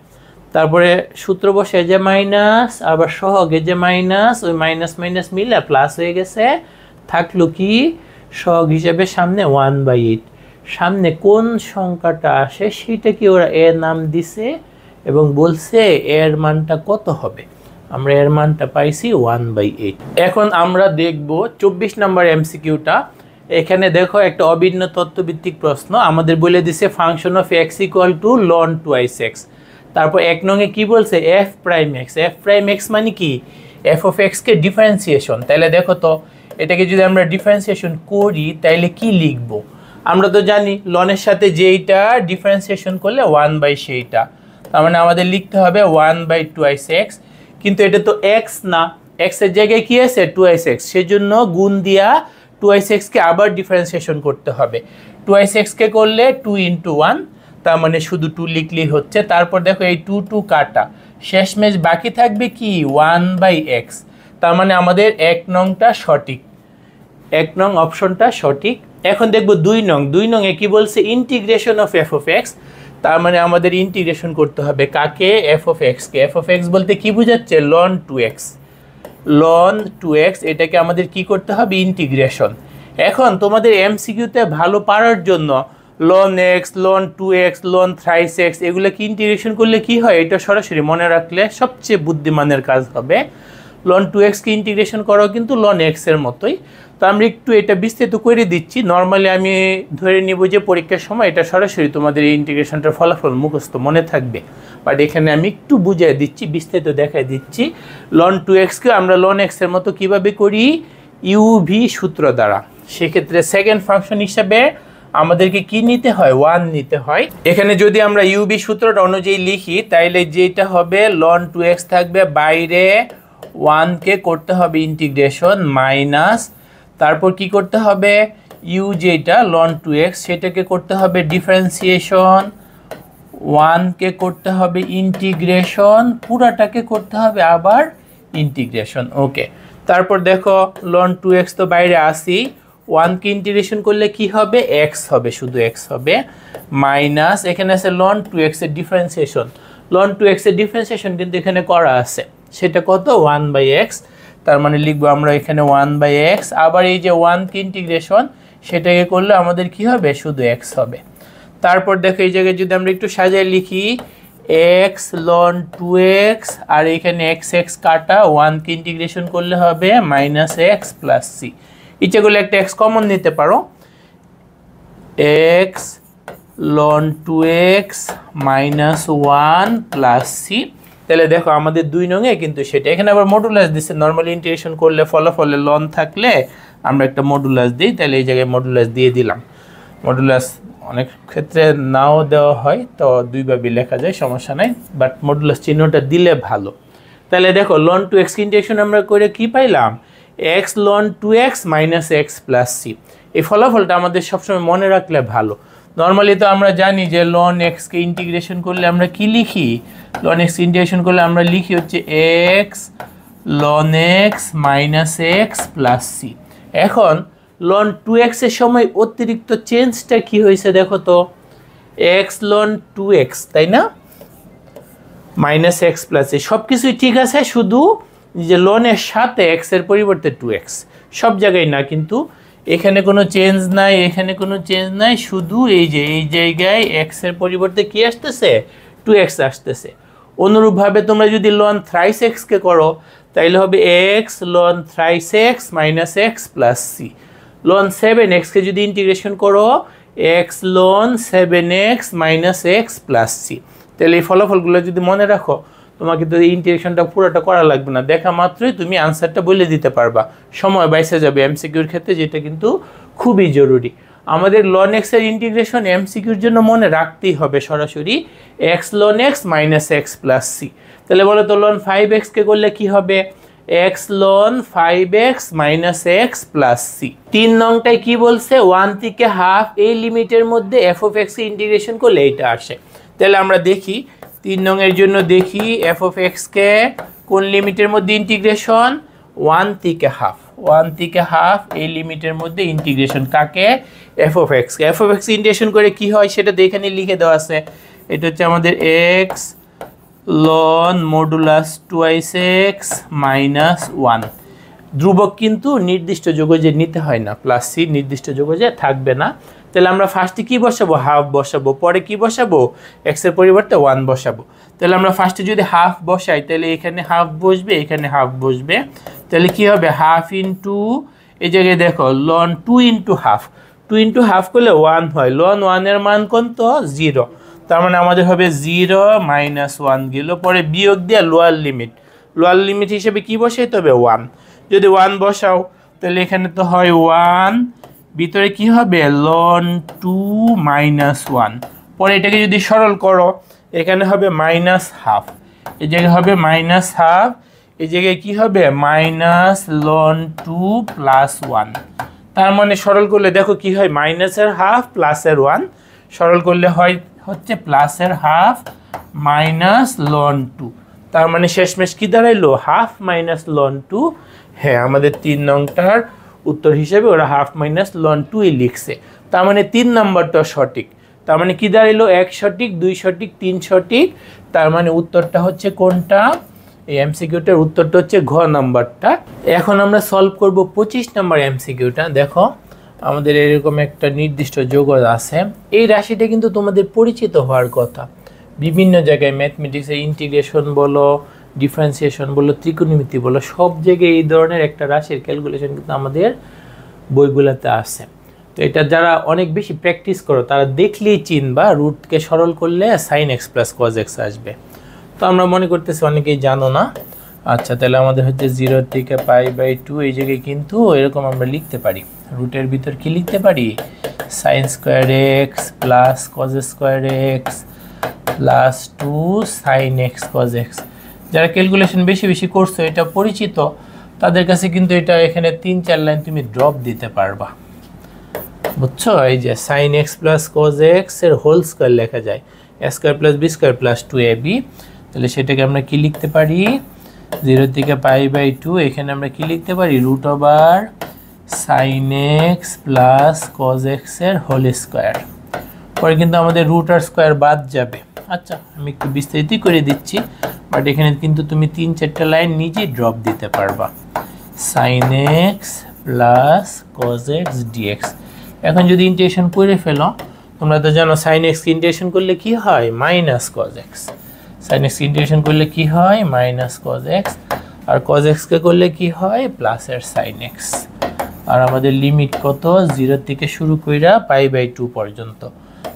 তারপরে সূত্র বসে যে মাইনাস, আবার সহগে যে মাইনাস, ওই মাইনাস মাইনাস মিলে প্লাস হয়ে গেছে, থাকলো কি সহগ হিসেবে সামনে 1/8। সামনে কোন সংখ্যাটা আসে সেটা কি ওরা এর নাম দিছে এবং বলছে এর মানটা কত হবে। আমরা এর মানটা পাইছি 1/8। এখন আমরা দেখব 24 নম্বর এমসিকিউটা। এখানে দেখো একটা অভিন্ন তত্ত্বভিত্তিক প্রশ্ন আমাদের বলে দিছে function of x equal to ln 2x। তারপর 1 নং এ কি বলছে f প্রাইম x মানে কি f of x K differentiation. তাহলে দেখো তো এটাকে যদি আমরা ডিফারেন্সিয়েশন করি তাহলে কি লিখব। আমরা তো জানি ln এর সাথে যেইটা ডিফারেন্সিয়েশন করলে 1/সেইটা, তার মানে আমাদের লিখতে হবে 1/2x। কিন্তু এটা তো x না, x এর জায়গায় কি আছে 2x, সেজন্য গুণ দিয়া 2x কে আবার ডিফারেন্সিয়েশন করতে হবে। 2x কে করলে 2 × 1, তার মানে শুধু 2 লিখলেই হচ্ছে। তারপর দেখো এই 2 কাটা, শেষমেশ বাকি থাকবে কি 1/x। তার মানে আমাদের 1 নংটা সঠিক, 1 নং অপশনটা সঠিক। এখন দেখব 2 নং এ কি বলছে integration of f of x। তার মানে আমাদের ইন্টিগ্রেশন করতে হবে কাকে, f of x K. f of x বলতে কি বোঝাচ্ছে ln 2x, এটাকে আমাদের কি করতে হবে ইন্টিগ্রেশন। এখন তোমাদের এমসিকিউতে ভালো পারার জন্য ln x, ln 2x, ln thrice x এগুলো কি ইন্টিগ্রেশন করলে কি হয় এটা সরাসরি মনে রাখলে সবচেয়ে বুদ্ধিমানের কাজ হবে। ln 2x কে ইন্টিগ্রেশন করো কিন্তু ln x এর মতোই। তো আমরা একটু এটা বিস্তারিত করে দিচ্ছি। নর্মালি আমি ধরে নিব যে পরীক্ষার সময় এটা সরাসরি তোমাদের এই ইন্টিগ্রেশনটার ফলাফল মুখস্থ মনে থাকবে, বাট এখানে আমি একটু বুঝিয়ে দিচ্ছি, বিস্তারিত দেখাই দিচ্ছি। ln 2x কে আমরা ln x এর মতো কিভাবে করি, uv সূত্র দ্বারা। সেক্ষেত্রে সেকেন্ড ফাংশন হিসাবে আমাদেরকে কি নিতে হয় 1 নিতে হয়। এখানে যদি আমরা uv সূত্রটা অনুযায়ী লিখি তাইলে যেটা হবে ln 2x থাকবে, বাইরে 1 কে করতে হবে ইন্টিগ্রেশন মাইনাস, তারপর কি করতে হবে u যেটা ln 2x সেটাকে করতে হবে ডিফারেন্সিয়েশন, 1 কে করতে হবে ইন্টিগ্রেশন, পুরাটাকে করতে হবে আবার ইন্টিগ্রেশন। ওকে, তারপর দেখো ln 2x তো বাইরে আসি, 1 কে ইন্টিগ্রেশন করলে কি হবে x হবে, শুধু x হবে, মাইনাস এখানে আছে ln 2x এর ডিফারেন্সিয়েশন। ln 2x এর ডিফারেন্সিয়েশন কিন্তু এখানে করা আছে, সেটা কত 1/x। তার মানে লিখবো আমরা এখানে 1/x, আবার এই যে 1 কে ইন্টিগ্রেশন সেটাকে করলে আমাদের কি হবে শুধু x হবে। তারপর দেখো এই জায়গায় যদি আমরা একটু সাজিয়ে লিখি x ln 2x, আর এখানে x কাটা 1 কে ইন্টিগ্রেশন করলে হবে -x + c। ইচ্ছে করলে একটা x কমন নিতে পারো, x ln 2x -1 + c। তাহলে দেখো আমাদের 2 নং এ কিন্তু সেটা। এখানে আবার মডুলাস দিচ্ছে, নরমালি ইন্টিগ্রেশন করলে ফলাফলে লন থাকলে আমরা একটা মডুলাস দিই, তাহলে এই জায়গায় মডুলাস দিয়ে দিলাম। মডুলাস অনেক ক্ষেত্রে নাও দেওয়া হয়, তো দুইভাবে লেখা যায়, সমস্যা নাই, বাট মডুলাস চিহ্নটা দিলে ভালো। তাহলে দেখো ln 2x ইন্টিগ্রেশন আমরা করে কি পাইলাম, x ln 2x -x + c। এই ফলাফলটা আমাদের সবসময় মনে রাখলে ভালো। নর্মালি তো আমরা জানি যে ln x কে ইন্টিগ্রেশন করলে আমরা কি লিখি, ln x ইন্টিগ্রেশন করলে আমরা লিখি হচ্ছে x ln x -x + c। এখন ln 2x এর সময় অতিরিক্ত চেঞ্জটা কি হয়েছে দেখো তো, x ln 2x, তাই না, -x + c সব কিছুই ঠিক আছে, শুধু যে ln এর সাথে x এর পরিবর্তে 2x, সব জায়গায় না কিন্তু এখানে কোনো চেঞ্জ নাই, এখানে কোনো চেঞ্জ নাই, শুধু এই যে এই জায়গায় x এর পরিবর্তে কি আসতেছে 2x আসতেছে। অনুরূপভাবে তোমরা যদি ln thrice x কে করো তাইলে হবে x ln thrice x -x + c। ln 7x কে যদি ইন্টিগ্রেশন করো x ln 7x -x + c। তাহলে এই ফলাফলগুলো যদি মনে রাখো তোমাকে তো ইন্টিগ্রেশনটা পুরোটা করা লাগবে না, দেখা মাত্রই তুমি আনসারটা বলে দিতে পারবা, সময় বাইসে যাবে এমসিকিউর ক্ষেত্রে, যেটা কিন্তু খুবই জরুরি। আমাদের ln x এর ইন্টিগ্রেশন এমসিকিউর জন্য মনে রাখতেই হবে সরাসরি x ln x -x + c। তাহলে বলো তো ln 5x কে করলে কি হবে, x ln 5x -x + c। 3 নংটায় কি বলছে 1 থেকে হাফ এই লিমিটের মধ্যে f of x K integration করলে এইটা আসে। তাহলে আমরা দেখি 3 নং এর জন্য দেখি f অফ x কে কোন লিমিটের মধ্যে ইন্টিগ্রেশন, 1 থেকে হাফ। 1 থেকে হাফ এই লিমিটের মধ্যে ইন্টিগ্রেশন কাকে এফ অফ এক্স ইন্টিগ্রেশন করে কি হয় সেটা তো এখানে লিখে দেওয়া আছে। এটা হচ্ছে আমাদের x loan modulus 2x minus 1। ধ্রুবক কিন্তু নির্দিষ্ট যোগজে নিতে হয় না, প্লাস সি নির্দিষ্ট যোগজে থাকবে না। তাহলে আমরা ফার্স্টে কি বসাবো, হাফ বসাবো, পরে কি বসাবো, এক্স এর পরিবর্তে 1 বসাবো। তাহলে আমরা ফার্স্টে যদি হাফ বসাই তাহলে এখানে হাফ বসবে, এখানে হাফ বসবে। তাহলে কি হবে, হাফ ইন্টু এই জায়গায় দেখো ln 2 into half, 2 into half করলে 1 হয়, লন 1 এর মান কত 0, তার মানে আমাদের হবে 0 মাইনাস 1 গেল, পরে বিয়োগ দিয়ে লোয়ার লিমিট হিসেবে কি বসাইতে হবে 1। যদি 1 বসাও তাহলে এখানে তো হয় 1, ভিতরে কি হবে লন 2 মাইনাস 1, পরে এটাকে যদি সরল করো এখানে হবে মাইনাস হাফ, এই জায়গায় হবে মাইনাস হাফ, এই জায়গায় কি হবে মাইনাস লন 2 প্লাস 1। তার মানে সরল করলে দেখো কি হয়, মাইনাসের হাফ প্লাসের 1, সরল করলে হয় হচ্ছে প্লাসের হাফ মাইনাস লন 2। তার মানে শেষমেশ কি দাঁড়াইলো হাফ মাইনাস লন 2। হ্যাঁ, আমাদের 3 নংটার উত্তর হিসেবে ওরা হাফ মাইনাস লন 2 লিখছে, তার মানে 3 নম্বরটা সঠিক। তার মানে কি দাঁড়াইলো 1 সঠিক, 2 সঠিক, 3 সঠিক। তার মানে উত্তরটা হচ্ছে কোনটা, এই এমসিকিউটার উত্তরটা হচ্ছে ঘ নাম্বারটা। এখন আমরা সলভ করব 25 নম্বর এমসিকিউটা। দেখো আমাদের এরকম একটা নির্দিষ্ট যোগজ আছে, এই রাশিটা কিন্তু তোমাদের পরিচিত হওয়ার কথা। বিভিন্ন জায়গায় ম্যাথমেটিক্সের ইন্টিগ্রেশন বলো, ডিফারেন্সিয়েশন বলো, ত্রিকোণমিতি বলো, সব জায়গায় এই ধরনের একটা রাশির ক্যালকুলেশন কিন্তু আমাদের বইগুলোতে আছে। তো এটা যারা অনেক বেশি প্র্যাকটিস করো তারা দেখলেই চিনবা, রুটকে সরল করলে sine X plus cos X আসবে। তো আমরা মনে করতেছি অনেকেই জানো না। আচ্ছা, তাহলে আমাদের হচ্ছে 0 থেকে π/2, এই জায়গায় কিন্তু এরকম আমরা লিখতে পারি, রুটের ভিতর কি লিখতে পারি, sine square X plus cos square X plus 2 sine X cos X. যারা ক্যালকুলেশন বেশি করছো, এটা পরিচিত, তাদের কাছে কিন্তু এটা এখানে 3-4 লাইন তুমি ড্রপ দিতে পারবা, বুঝছো। এই যে sine X plus cos X এর হোল স্কোয়ার লেখা যায় a square plus B square plus 2ab। তাহলে সেটাকে আমরা কি লিখতে পারি, 0 থেকে π/2, এখানে আমরা কি লিখতে পারি, root over sine X plus cos X এর হোল স্কোয়ার। পরে কিন্তু আমাদের রুট আর স্কোয়ার বাদ যাবে। আচ্ছা, আমি একটু বিস্তারিত করে দিচ্ছি, বাট এখানে কিন্তু তুমি 3-4টা লাইন নিজেই ড্রপ দিতে পারবা, sine X plus cos X dx. এখন যদি ইন্টিগ্রেশন করে ফেলো, তোমরা তো জানো সাইন এক্স ইন্টিগ্রেশন করলে কি হয় minus cos X, sine X integration করলে কি হয় মাইনাস কজ এক্স, আর কজ এক্সকে করলে কি হয় প্লাসের সাইন এক্স। আর আমাদের লিমিট কত, 0 থেকে শুরু কইরা π/2 পর্যন্ত।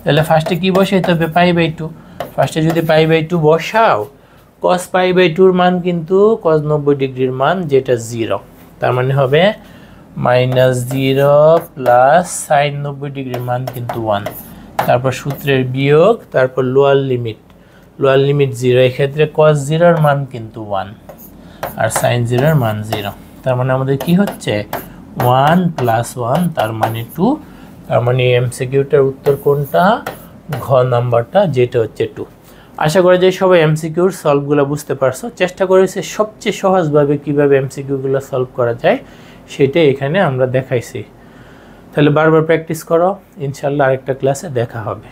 তাহলে ফার্স্টে কি বসাইতে হবে π/2, ফার্স্টে যদি π/2 বসাও, cos π/2 এর মান কিন্তু cos 90 ডিগ্রির মান যেটা 0, তার মানে হবে -0 প্লাস sin 90 ডিগ্রির মান কিন্তু 1। তারপর সূত্রের বিয়োগ, তারপর লোয়ার লিমিট 0, এই ক্ষেত্রে cos 0 এর মান কিন্তু 1 আর sin 0 এর মান 0। তার মানে আমাদের কি হচ্ছে 1 + 1 তার মানে 2। তার মানে এমসিকিউটার উত্তর কোনটা, ঘ নাম্বারটা, যেটা হচ্ছে 2। আশা করি যে সবাই এমসিকিউর সলভগুলো বুঝতে পারছো। চেষ্টা করেছে সবচেয়ে সহজভাবে কিভাবে এমসিকিউগুলো সলভ করা যায় সেটাই এখানে আমরা দেখাইছি। তাহলে বারবার প্র্যাকটিস করো, ইনশাআল্লাহ আরেকটা ক্লাসে দেখা হবে।